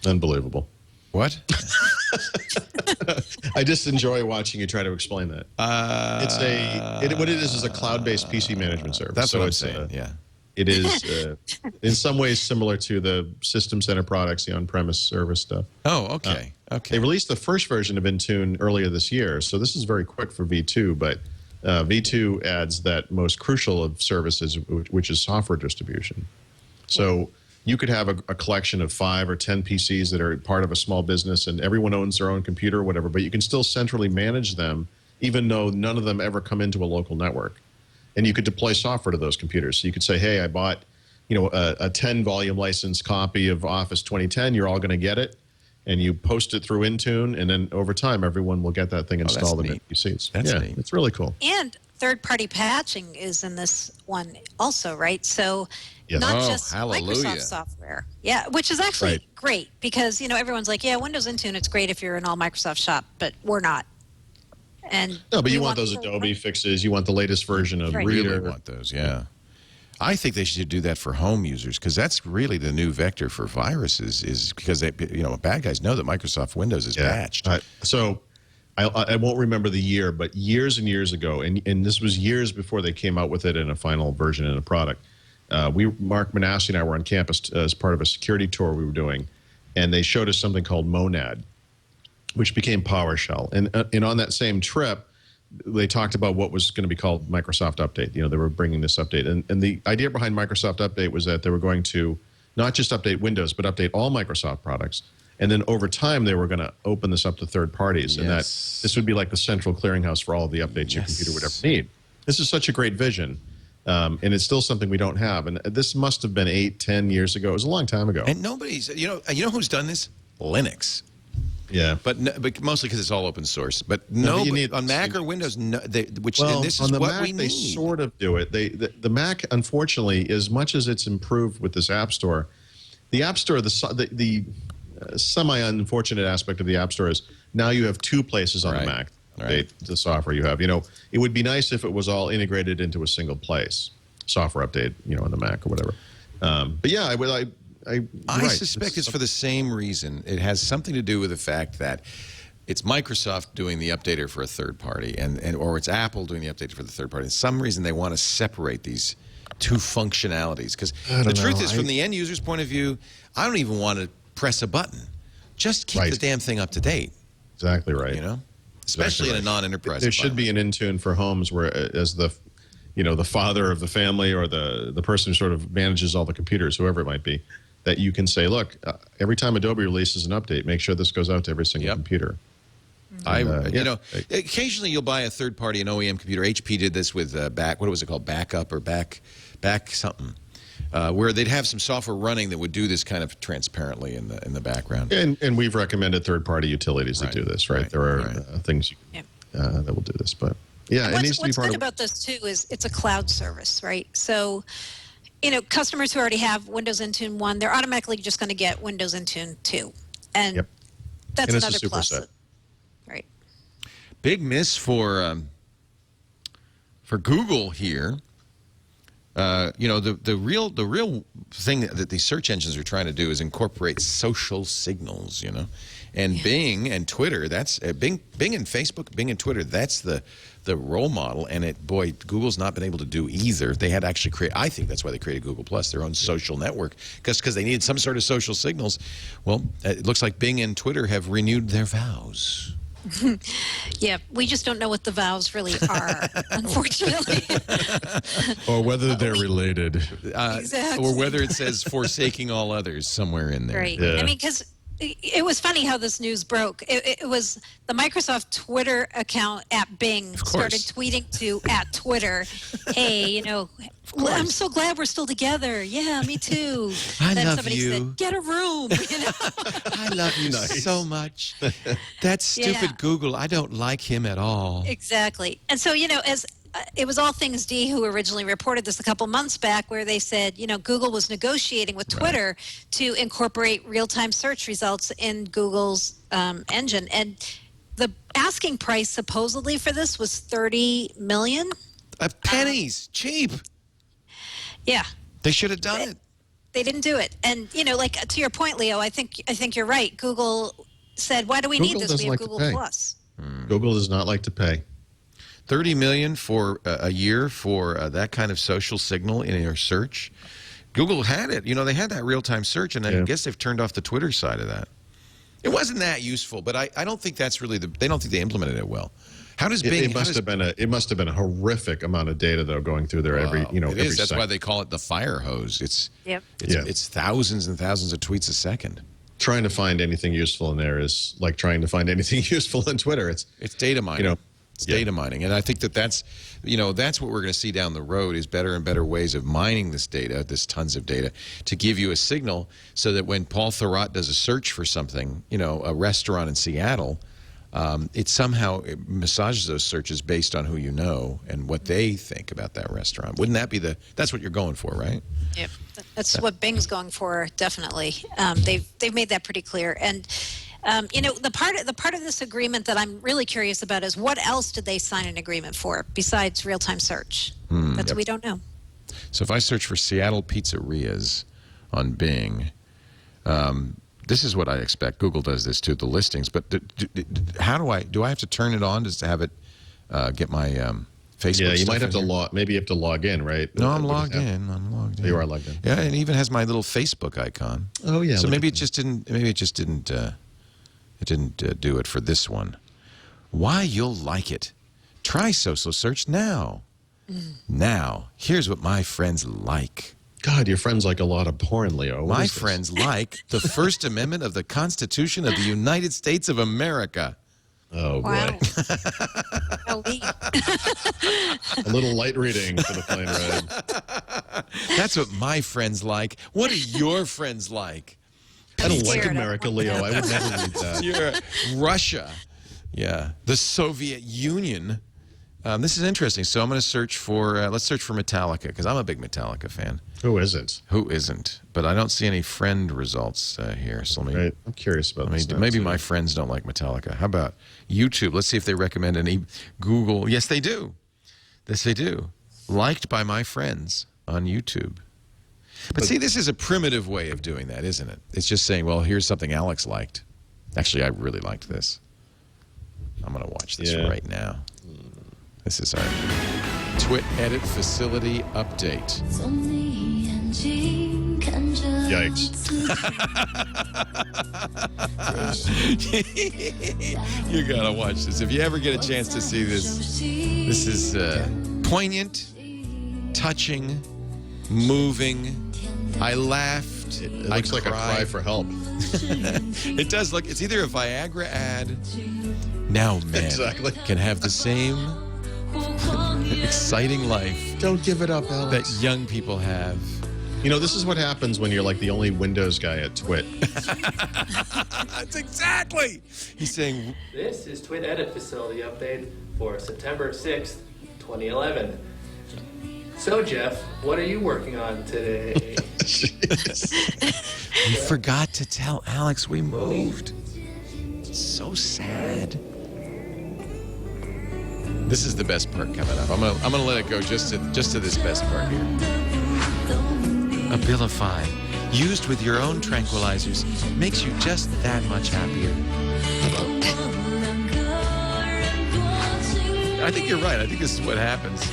Unbelievable. What? I just enjoy watching you try to explain that. What it is a cloud-based PC management service. That's so what I'm it's, saying. Yeah. It is in some ways similar to the System Center products, the on-premise service stuff. Oh, okay. Okay. They released the first version of Intune earlier this year, so this is very quick for V2, but V2 adds that most crucial of services, which is software distribution. So you could have a collection of 5 or 10 PCs that are part of a small business, and everyone owns their own computer or whatever, but you can still centrally manage them, even though none of them ever come into a local network. And you could deploy software to those computers. So you could say, hey, I bought a 10-volume licensed copy of Office 2010. You're all going to get it. And you post it through Intune, and then over time, everyone will get that thing installed in their PCs. That's yeah, neat. It's really cool. And third-party patching is in this one also, right? So Yes. not Oh, just hallelujah. Microsoft software. Yeah, which is actually great because, everyone's like, yeah, Windows Intune, it's great if you're an all Microsoft shop, but we're not. And No, but we you want those Adobe fixes. You want the latest version of Right. Reader. Really want those, yeah. I think they should do that for home users because that's really the new vector for viruses. Is because they, bad guys know that Microsoft Windows is patched. So I won't remember the year, but years and years ago, and this was years before they came out with it in a final version in a product. Mark Manassi and I were on campus as part of a security tour we were doing, and they showed us something called Monad, which became PowerShell. And on that same trip, they talked about what was going to be called Microsoft Update. They were bringing this update. And the idea behind Microsoft Update was that they were going to not just update Windows, but update all Microsoft products. And then over time, they were going to open this up to third parties. And that this would be like the central clearinghouse for all of the updates your computer would ever need. This is such a great vision. And it's still something we don't have. And this must have been 8, 10 years ago. It was a long time ago. And nobody's, you know who's done this? Linux. Yeah. But mostly because it's all open source. But on Mac or Windows, and this is what we need. They sort of do it. The Mac, unfortunately, as much as it's improved with this App Store, the App Store, the semi-unfortunate aspect of the App Store is now you have 2 places on the Mac. Right. The software you have. It would be nice if it was all integrated into a single place. Software update, on the Mac or whatever. But yeah, I suspect it's for the same reason. It has something to do with the fact that it's Microsoft doing the updater for a third party, or it's Apple doing the updater for the third party. For some reason, they want to separate these 2 functionalities. Because the truth is, from the end user's point of view, I don't even want to press a button. Just keep the damn thing up to date. Exactly right. Especially in a non-enterprise. There should be an Intune for homes where, as the father of the family or the person who sort of manages all the computers, whoever it might be, that you can say, look, every time Adobe releases an update, make sure this goes out to every single computer. Occasionally you'll buy a third-party, an OEM computer. HP did this with what was it called, Backup or back something, where they'd have some software running that would do this kind of transparently in the background. And we've recommended third-party utilities that do this, right? There are things that will do this, but yeah, it needs to be part of. What's good about this too is it's a cloud service, right? So, customers who already have Windows Intune 1, they're automatically just going to get Windows Intune 2, and that's another plus. Right. Big miss for Google here. The real thing that these search engines are trying to do is incorporate social signals, and Bing and Twitter, that's Bing and Facebook, Bing and Twitter, that's the role model, and Google's not been able to do either. They had to actually create, I think that's why they created Google Plus, their own social network, because they needed some sort of social signals. Well, it looks like Bing and Twitter have renewed their vows. Yeah, we just don't know what the vows really are, unfortunately. Or whether they're related. Exactly. Or whether it says forsaking all others somewhere in there. Right. Yeah. I mean, because it was funny how this news broke. It was the Microsoft Twitter account at Bing started tweeting to at Twitter, hey, I'm so glad we're still together. Yeah, me too. I then love somebody you. said, get a room. I love you so much. That stupid Google, I don't like him at all. Exactly. And so, as it was All Things D who originally reported this a couple months back, where they said, Google was negotiating with Twitter to incorporate real-time search results in Google's engine. And the asking price supposedly for this was $30 million. Pennies, cheap. Yeah. They should have done it. They didn't do it. And, to your point, Leo, I think you're right. Google said, why do we need this? We have Google Plus. Google does not like to pay. $30 million for a year for that kind of social signal in your search. Google had it. They had that real-time search, and I guess they've turned off the Twitter side of that. It wasn't that useful, but I don't think that's really they don't think they implemented it well. How does Bing? It must have been a horrific amount of data though going through there every It every is. That's second. why they call it the fire hose. Yep. It's thousands and thousands of tweets a second. Trying to find anything useful in there is like trying to find anything useful in Twitter. It's Data mining. It's data mining, and I think that's what we're going to see down the road is better and better ways of mining this data, this tons of data, to give you a signal so that when Paul Thurrott does a search for something, a restaurant in Seattle, it somehow massages those searches based on who you know and what they think about that restaurant. Wouldn't that be that's what you're going for, right? Yep. That's what Bing's going for, definitely. They've made that pretty clear. And the part of this agreement that I'm really curious about is what else did they sign an agreement for besides real-time search? That's what we don't know. So if I search for Seattle pizzerias on Bing, this is what I expect. Google does this too, the listings. But how do I have to turn it on just to have it get my Facebook? Yeah, you stuff might have in to here? Maybe you have to log in, right? No, I'm logged in. I'm logged in. You are logged in. Yeah, and it even has my little Facebook icon. Oh yeah. So look maybe at it just didn't. Maybe it just didn't. It didn't do it for this one. Why you'll like it? Try social search now. Now, here's what my friends like. God, your friends like a lot of porn, Leo. What My is this? friends like the First Amendment of the Constitution of the United States of America. Oh boy. Wow. Elite. A little light reading for the plane ride. That's what my friends like. What do your friends like? I don't like Scared. America, Leo. I would never read that. You're Russia. Yeah. The Soviet Union. This is interesting. So I'm going to search for, let's search for Metallica, because I'm a big Metallica fan. Who isn't? Who isn't? But I don't see any friend results here. So let me, Right. I'm curious about this. now, maybe too. my friends don't like Metallica. How about YouTube? Let's see if they recommend any Google. Yes, they do. Yes, they do. Liked by my friends on YouTube. But see, this is a primitive way of doing that, isn't it? It's just saying, well, here's something Alex liked. Actually, I really liked this. I'm going to watch this right now. This is our Twit Edit Facility Update. Yikes. You got to watch this. If you ever get a chance to see this, this is poignant, touching, moving. I laughed. It looks like a cry for help. It does look. It's either a Viagra ad. Now men Exactly. can have the same exciting life Don't give it up, Alex. that young people have. You know, this is what happens when you're like the only Windows guy at Twit. That's exactly. He's saying, This is Twit Edit Facility Update for September 6th, 2011. So, Jeff, what are you working on today? we forgot to tell Alex we moved. It's so sad. This is the best part coming up. I'm gonna let it go just to this best part here. Abilify, used with your own tranquilizers, makes you just that much happier. I think you're right. I think this is what happens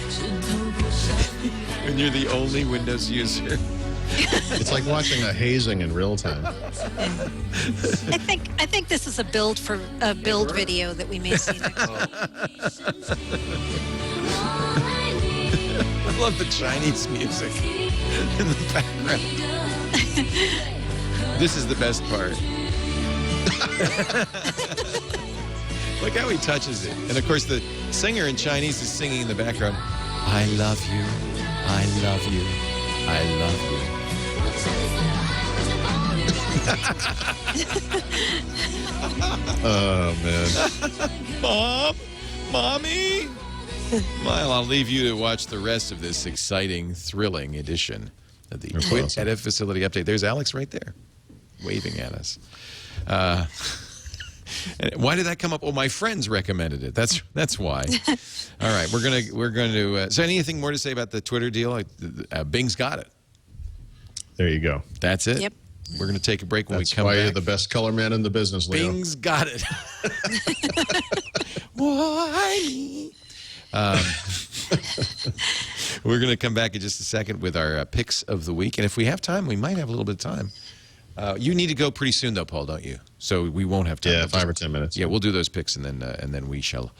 when you're the only Windows user. It's like watching a hazing in real time. I think this is a build video that we may see next week. I love the Chinese music in the background. This is the best part. Look how he touches it. And of course, the singer in Chinese is singing in the background, I love you, I love you, I love you. Oh, man. Mom? Mommy? Well, I'll leave you to watch the rest of this exciting, thrilling edition of the Twit awesome. Edit Facility Update. There's Alex right there, waving at us. And why did that come up? Oh, my friends recommended it. That's why. All right, we're gonna. So, anything more to say about the Twitter deal? Bing's got it. There you go. That's it. Yep. We're gonna take a break when That's we come why back. you're the best color man in the business, Leo. Bing's got it. Why me? We're going to come back in just a second with our picks of the week. And if we have time, we might have a little bit of time. You need to go pretty soon, though, Paul, don't you? So we won't have time. Yeah, We'll 5 or 10 minutes. Yeah, we'll do those picks, and then we shall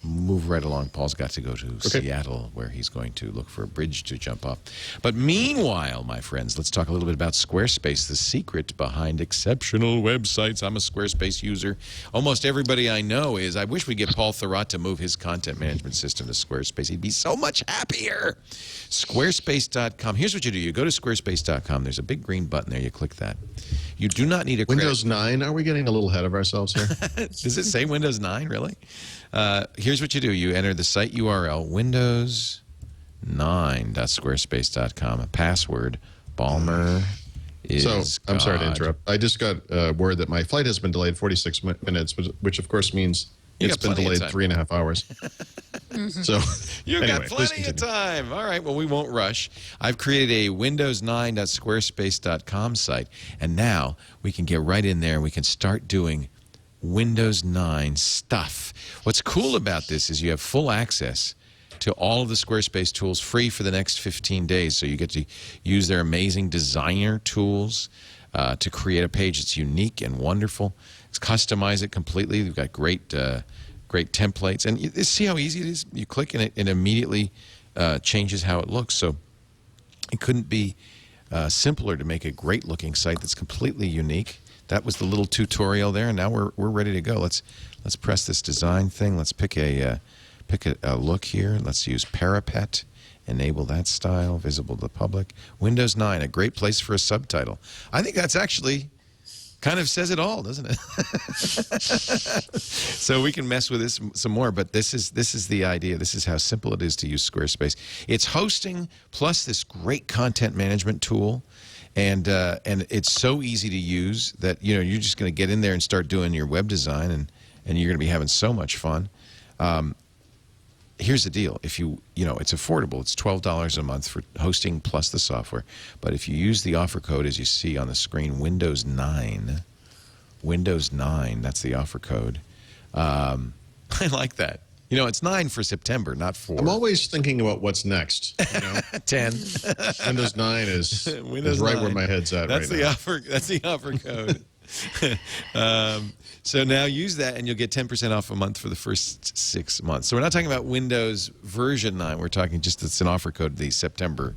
move right along. Paul's got to go to Seattle, where he's going to look for a bridge to jump off. But meanwhile, my friends, let's talk a little bit about Squarespace, the secret behind exceptional websites. I'm a Squarespace user. Almost everybody I know is. I wish we'd get Paul Thurrott to move his content management system to Squarespace. He'd be so much happier. Squarespace.com. Here's what you do. You go to squarespace.com. There's a big green button there. You click that. You do not need a Windows 9? Are we getting a little ahead of ourselves here? Does it say Windows 9, really? Here's what you do. You enter the site URL, windows9.squarespace.com. A password, Balmer is So, I'm sorry to God. interrupt. I just got word that my flight has been delayed 46 minutes, which of course means You it's got been plenty of delayed time. 3.5 hours. So, You've anyway, got please plenty of continue. time. All right, well, we won't rush. I've created a windows9.squarespace.com site, and now we can get right in there and we can start doing Windows 9 stuff. What's cool about this is you have full access to all of the Squarespace tools free for the next 15 days. So you get to use their amazing designer tools to create a page that's unique and wonderful. Customize it completely. We've got great templates. And you see how easy it is? You click and it immediately changes how it looks. So it couldn't be simpler to make a great looking site that's completely unique. That was the little tutorial there, and now we're ready to go. Let's press this design thing. Let's pick a look here. Let's use parapet. Enable that style, visible to the public. Windows 9, a great place for a subtitle. I think that's actually kind of says it all, doesn't it? So we can mess with this some more, but this is the idea. This is how simple it is to use Squarespace. It's hosting plus this great content management tool. And it's so easy to use that you're just going to get in there and start doing your web design, and you're going to be having so much fun. Here's the deal: if it's affordable. It's $12 a month for hosting plus the software. But if you use the offer code, as you see on the screen, Windows 9, that's the offer code. I like that. It's 9 for September, not 4. I'm always thinking about what's next. 10. Windows 9 is Windows right 9. where my head's at That's right the now. offer. That's the offer code. So now use that, and you'll get 10% off a month for the first 6 months. So we're not talking about Windows version 9. We're talking just it's an offer code. The September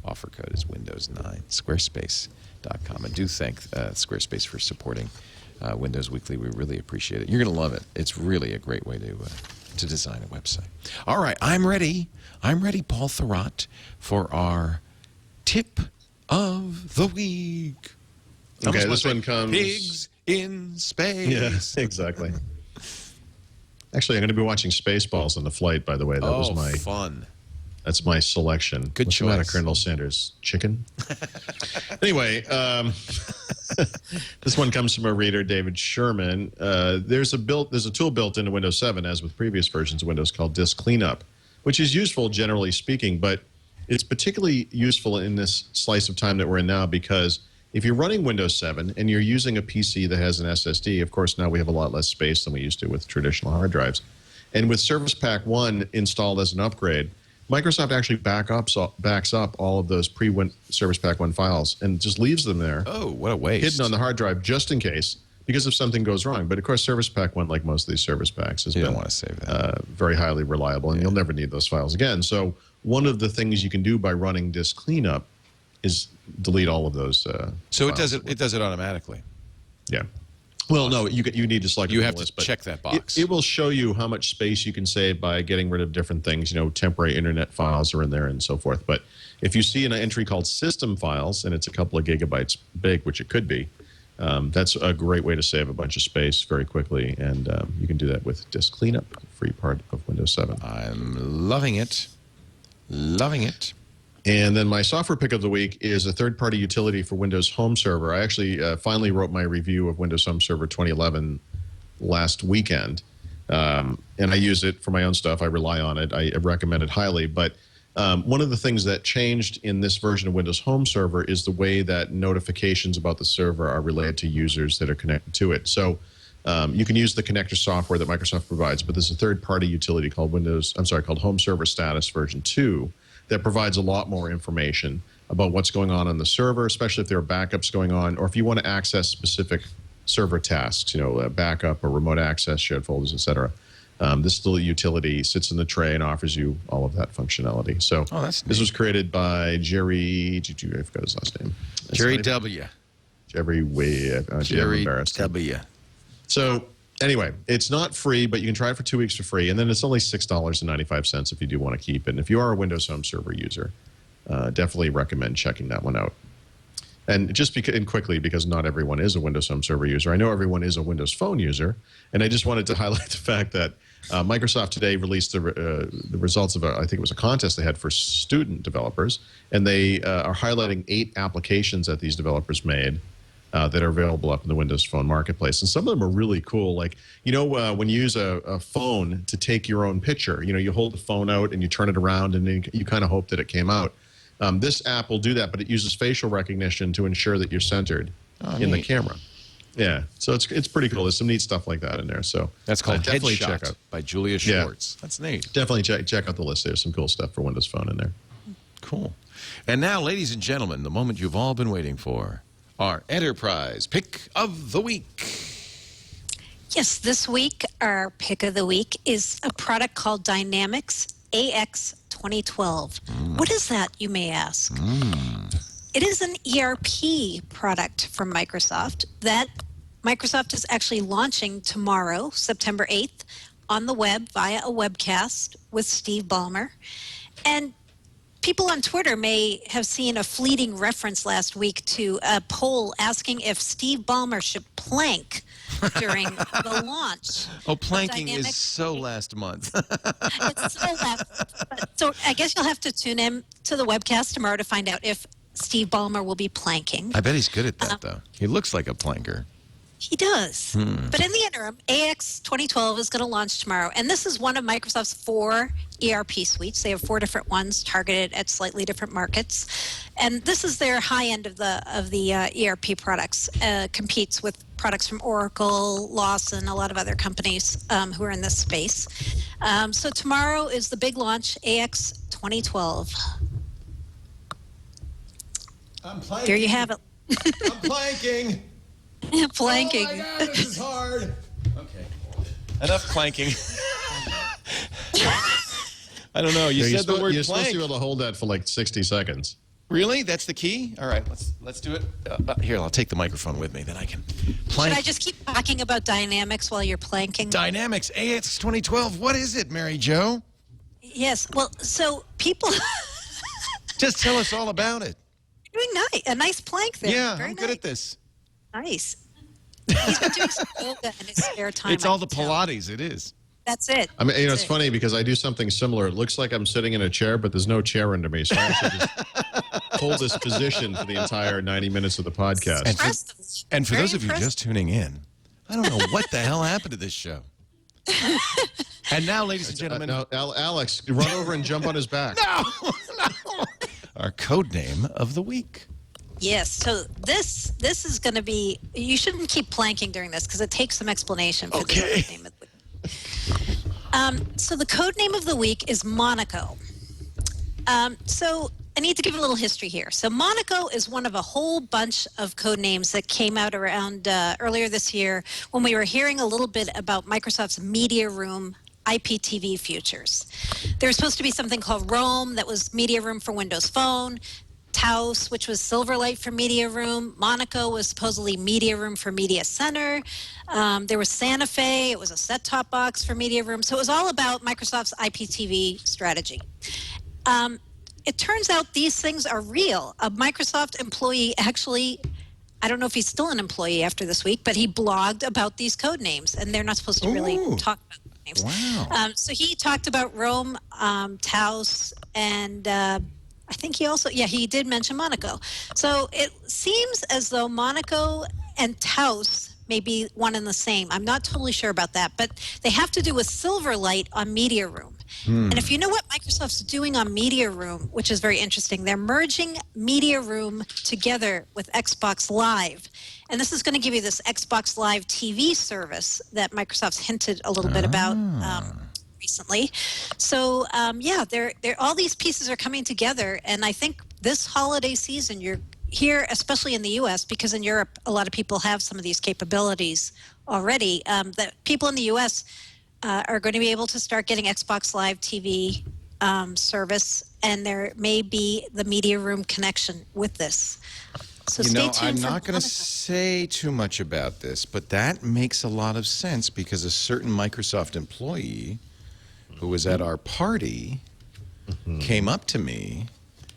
offer code is Windows 9. Squarespace.com. And do thank Squarespace for supporting Windows Weekly. We really appreciate it. You're going to love it. It's really a great way to design a website. All right, I'm ready. Paul Thurrott, for our tip of the week. Okay, this one comes... Pigs in space. Yeah, exactly. Actually, I'm going to be watching Spaceballs on the flight, by the way. That was my fun. That's my selection. Good What's the matter, choice. Colonel Sanders? Chicken? Anyway, this one comes from a reader, David Sherman. There's a tool built into Windows 7, as with previous versions of Windows, called Disk Cleanup, which is useful generally speaking, but it's particularly useful in this slice of time that we're in now, because if you're running Windows 7 and you're using a PC that has an SSD, of course now we have a lot less space than we used to with traditional hard drives. And with Service Pack 1 installed as an upgrade, Microsoft actually backs up all of those pre-Service Pack 1 files and just leaves them there. Oh, what a waste. Hidden on the hard drive just in case, because if something goes wrong. But of course, Service Pack 1, like most of these service packs, has You been don't want to save that. very highly reliable, and you'll never need those files again. So one of the things you can do by running Disk Cleanup is delete all of those So it files. does it automatically. Yeah. Well, no, you need to select You it have from the list, to but check that box. It will show you how much space you can save by getting rid of different things. Temporary internet files are in there and so forth. But if you see an entry called System Files, and it's a couple of gigabytes big, which it could be, that's a great way to save a bunch of space very quickly. And you can do that with Disk Cleanup, free part of Windows 7. I'm loving it. Loving it. And then my software pick of the week is a third-party utility for Windows Home Server. I actually finally wrote my review of Windows Home Server 2011 last weekend, and I use it for my own stuff. I rely on it. I recommend it highly. But one of the things that changed in this version of Windows Home Server is the way that notifications about the server are relayed to users that are connected to it. So you can use the connector software that Microsoft provides, but there's a third-party utility called called Home Server Status version 2. That provides a lot more information about what's going on the server, especially if there are backups going on, or if you want to access specific server tasks, backup or remote access, shared folders, etc. This little utility sits in the tray and offers you all of that functionality. So that's this neat. was created by Jerry. I forgot his last name. Jerry W. Jerry Way. Jerry embarrassed. W. So anyway, it's not free, but you can try it for 2 weeks for free, and then it's only $6.95 if you do want to keep it. And if you are a Windows Home Server user, definitely recommend checking that one out. And just quickly, because not everyone is a Windows Home Server user, I know everyone is a Windows Phone user, and I just wanted to highlight the fact that Microsoft today released the results of, I think it was a contest they had for student developers, and they are highlighting 8 applications that these developers made that are available up in the Windows Phone Marketplace. And some of them are really cool. Like, when you use a phone to take your own picture, you hold the phone out and you turn it around and then you kind of hope that it came out. This app will do that, but it uses facial recognition to ensure that you're centered in the camera. Yeah, so it's pretty cool. There's some neat stuff like that in there. So That's called definitely Headshot check out. by Julia Schwartz. That's neat. Definitely check out the list. There's some cool stuff for Windows Phone in there. Cool. And now, ladies and gentlemen, the moment you've all been waiting for, our Enterprise Pick of the Week. Yes, this week our pick of the week is a product called Dynamics AX 2012. What is that, you may ask? It is an ERP product from Microsoft that Microsoft is actually launching tomorrow, September 8th, on the web via a webcast with Steve Ballmer. And people on Twitter may have seen a fleeting reference last week to a poll asking if Steve Ballmer should plank during the launch. Oh, planking is so last month. It's so last. So I guess you'll have to tune in to the webcast tomorrow to find out if Steve Ballmer will be planking. I bet he's good at that, though. He looks like a planker. He does. But in the interim, AX 2012 is going to launch tomorrow. And this is one of Microsoft's 4 ERP suites. They have 4 different ones targeted at slightly different markets. And this is their high end of the ERP products. Competes with products from Oracle, Lawson, a lot of other companies who are in this space. So tomorrow is the big launch, AX 2012. I'm planking. There you have it. I'm planking. Planking. Oh my God, this is hard. Okay. Enough planking. I don't know. You said the word You're plank. supposed to be able to hold that for like 60 seconds. Really? That's the key? All right, let's do it. Here, I'll take the microphone with me, then I can plank. Should I just keep talking about Dynamics while you're planking? Dynamics AX 2012. What is it, Mary Jo? Yes. Well, so people... Just tell us all about it. You're doing a nice plank there. Yeah, Very I'm good at this. Nice. He's been doing some yoga in his spare time. It's all the Pilates, it is. That's it. I mean, That's it's it. funny because I do something similar. It looks like I'm sitting in a chair, but there's no chair under me. So I actually just hold this position for the entire 90 minutes of the podcast. Impressive. And for Very those of you impressive. just tuning in, I don't know what the hell happened to this show. And now, ladies and gentlemen, Now, Alex, run over and jump on his back. no, our code name of the week. Yes. So this is going to be. You shouldn't keep planking during this because it takes some explanation for Okay. the code name of the week. So the code name of the week is Monaco. So I need to give a little history here. So Monaco is one of a whole bunch of code names that came out around earlier this year when we were hearing a little bit about Microsoft's Media Room IPTV futures. There was supposed to be something called Rome that was Media Room for Windows Phone. Taos, which was Silverlight for Media Room. Monaco was supposedly Media Room for Media Center. There was Santa Fe. It was a set-top box for Media Room. So it was all about Microsoft's IPTV strategy. It turns out these things are real. A Microsoft employee actually, I don't know if he's still an employee after this week, but he blogged about these code names, and they're not supposed to really talk about code names. Wow. So he talked about Rome, Taos, and I think he also, he did mention Monaco. So it seems as though Monaco and Taos may be one and the same. I'm not totally sure about that, but they have to do with Silverlight on Media Room. And if you know what Microsoft's doing on Media Room, which is very interesting, they're merging Media Room together with Xbox Live. And this is going to give you this Xbox Live TV service that Microsoft's hinted a little bit about recently. So, they're all these pieces are coming together. And I think this holiday season, you're here, especially in the U.S., because in Europe, a lot of people have some of these capabilities already, that people in the U.S., are going to be able to start getting Xbox Live TV service, and there may be the media room connection with this. So You stay know, tuned. I'm for not going to Monaco. say too much about this, but that makes a lot of sense because a certain Microsoft employee who was at our party came up to me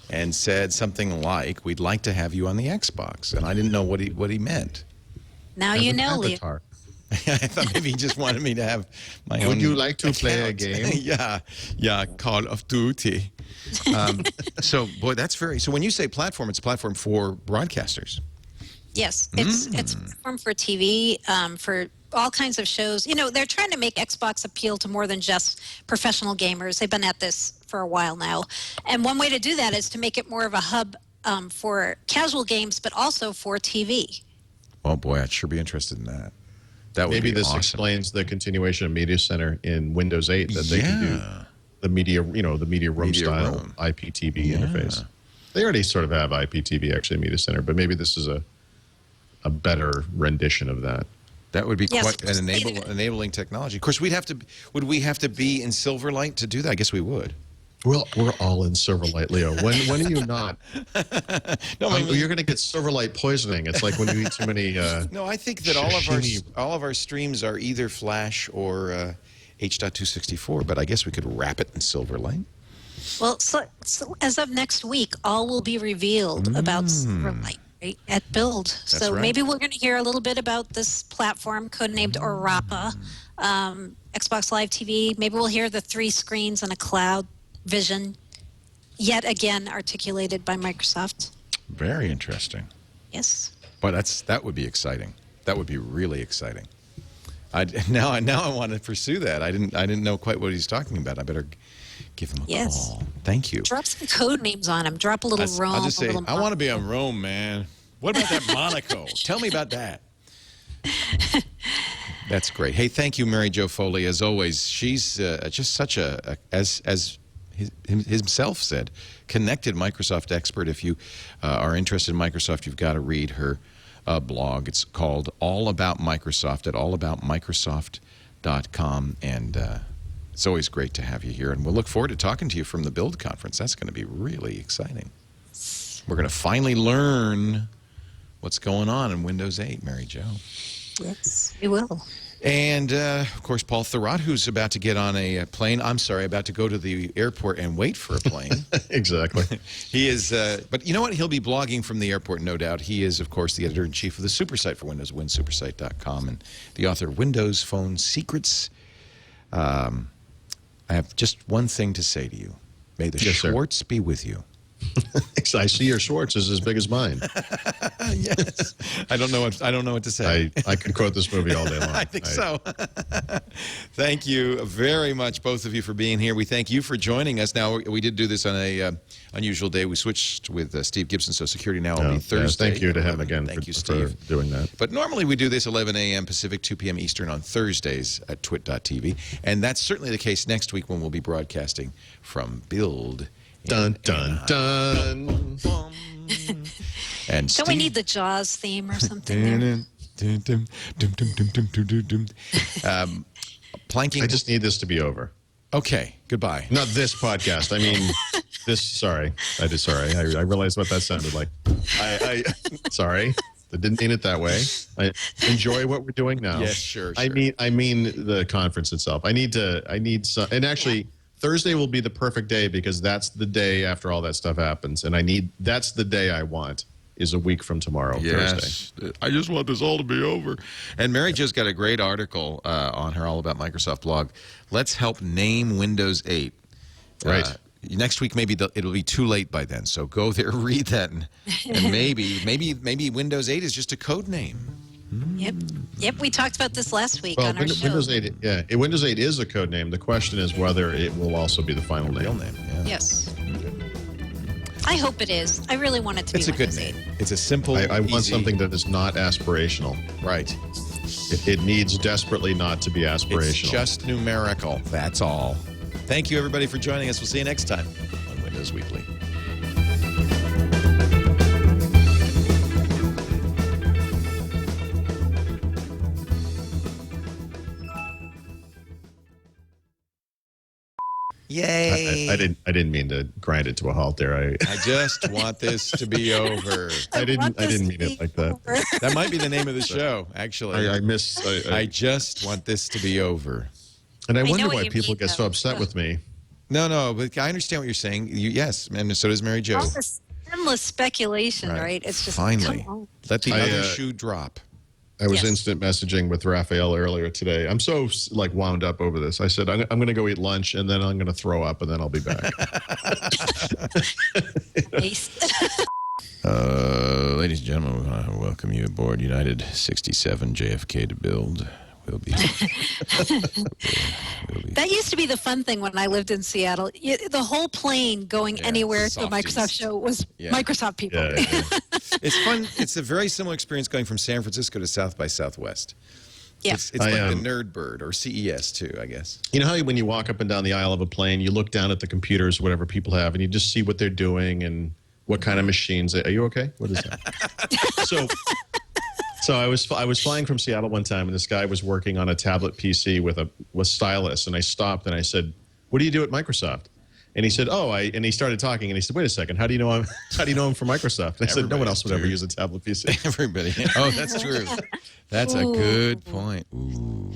and said something like, "We'd like to have you on the Xbox," and I didn't know what he meant. Now As you an know, Leo. avatar. I thought maybe he just wanted me to have my own. Would you like to play a account. game? yeah, Call of Duty. So, boy, that's very. So, when you say platform, it's a platform for broadcasters. Yes, it's a platform for TV, for all kinds of shows. You know, they're trying to make Xbox appeal to more than just professional gamers. They've been at this for a while now. And one way to do that is to make it more of a hub for casual games, but also for TV. Oh boy, I'd sure be interested in that. That would Maybe be this awesome. explains the continuation of Media Center in Windows 8 that they can do the media, the media room Media style room. IPTV interface. They already sort of have IPTV actually in Media Center, but maybe this is a better rendition of that. That would be Yes, quite an state of it. enabling technology. Of course, would we have to be in Silverlight to do that? I guess we would. Well, we're all in Silverlight, Leo. When are you not? No, I mean, You're going to get Silverlight poisoning. It's like when you eat too many. no, I think that all of our streams are either Flash or H.264, but I guess we could wrap it in Silverlight. Well, so as of next week, all will be revealed about Silverlight, right, at Build. So right. maybe we're going to hear a little bit about this platform, codenamed Orapa, Xbox Live TV. Maybe we'll hear the 3 screens and a cloud vision, yet again articulated by Microsoft. Very interesting. Yes. But that would be exciting. That would be really exciting. Now I want to pursue that. I didn't know quite what he's talking about. I better give him a call. Thank you. Drop some code names on them. Drop a little Rome. I'll just say, a little I want to be on Rome, man. What about that Monaco? Tell me about that. That's great. Hey, thank you, Mary Jo Foley. As always, she's just such as himself said, connected Microsoft expert. If you are interested in Microsoft, you've got to read her blog. It's called All About Microsoft at allaboutmicrosoft.com. And it's always great to have you here. And we'll look forward to talking to you from the Build Conference. That's going to be really exciting. We're going to finally learn what's going on in Windows 8, Mary Jo. Yes, we will. And, of course, Paul Thurrott, who's about to get on a plane. I'm sorry, about to go to the airport and wait for a plane. Exactly. He is, but you know what? He'll be blogging from the airport, no doubt. He is, of course, the editor-in-chief of the SuperSite for Windows, winsupersite.com, and the author of Windows Phone Secrets. I have just one thing to say to you. May the Schwartz be with you. I see your Schwartz is as big as mine. Yes. I don't know what to say. I could quote this movie all day long. I think so. Thank you very much, both of you, for being here. We thank you for joining us. Now, we did do this on a unusual day. We switched with Steve Gibson, so security now will be Thursday. Thank you to him again for doing that. But normally we do this 11 a.m. Pacific, 2 p.m. Eastern on Thursdays at twit.tv. And that's certainly the case next week when we'll be broadcasting from Build. Dun, dun, dun. And Don't we need the Jaws theme or something there? Planking. I just need this to be over. Okay, goodbye. Not this podcast. I mean, this. Sorry, I realized what that sounded like. Sorry. I didn't mean it that way. I enjoy what we're doing now. Yes, sure. I mean the conference itself. I need some. And actually, Thursday will be the perfect day because that's the day after all that stuff happens, and that's the day I want. Is a week from tomorrow, yes. Thursday. I just want this all to be over. And Mary just got a great article on her All About Microsoft blog. Let's help name Windows 8. Right. Next week, maybe it'll be too late by then. So go there, read that, and maybe Windows 8 is just a code name. Yep. We talked about this last week Well, on our show. Windows 8, Windows 8 is a code name. The question is whether it will also be the final name. Real name. Yeah. Yes. I hope it is. I really want it to be. It's a good Windows name. 8. It's a simple. I want easy, something that is not aspirational. Right. It needs desperately not to be aspirational. It's just numerical. That's all. Thank you, everybody, for joining us. We'll see you next time on Windows Weekly. Yay! I didn't mean to grind it to a halt there. I just want this to be over. I didn't mean it like that. That might be the name of the show, actually. I just want this to be over. And I know wonder what why you people mean, get so though. upset with me. No, but I understand what you're saying. Yes, and so does Mary Jo. All this endless speculation, right? It's just Finally, come on. let the I, other shoe drop. I was Yes. instant messaging with Raphael earlier today. I'm so like wound up over this. I said I'm going to go eat lunch and then I'm going to throw up and then I'll be back. Nice. Ladies and gentlemen, we want to welcome you aboard United 67 JFK to build. We'll be. That used to be the fun thing when I lived in Seattle. The whole plane going anywhere to a softies. Microsoft show was Microsoft people. Yeah. It's fun. It's a very similar experience going from San Francisco to South by Southwest. Yeah. It's like the Nerd Bird or CES too, I guess. You know how when you walk up and down the aisle of a plane, you look down at the computers, whatever people have, and you just see what they're doing and what kind of machines. Are you okay? What is that? So I was flying from Seattle one time, and this guy was working on a tablet PC with stylus, and I stopped and I said, "What do you do at Microsoft?" And he said, and he started talking, and he said, "Wait a second, how do you know I'm from Microsoft?" And I said, "No one else would ever use a tablet PC." Everybody. Oh, that's true. That's a good point. Ooh.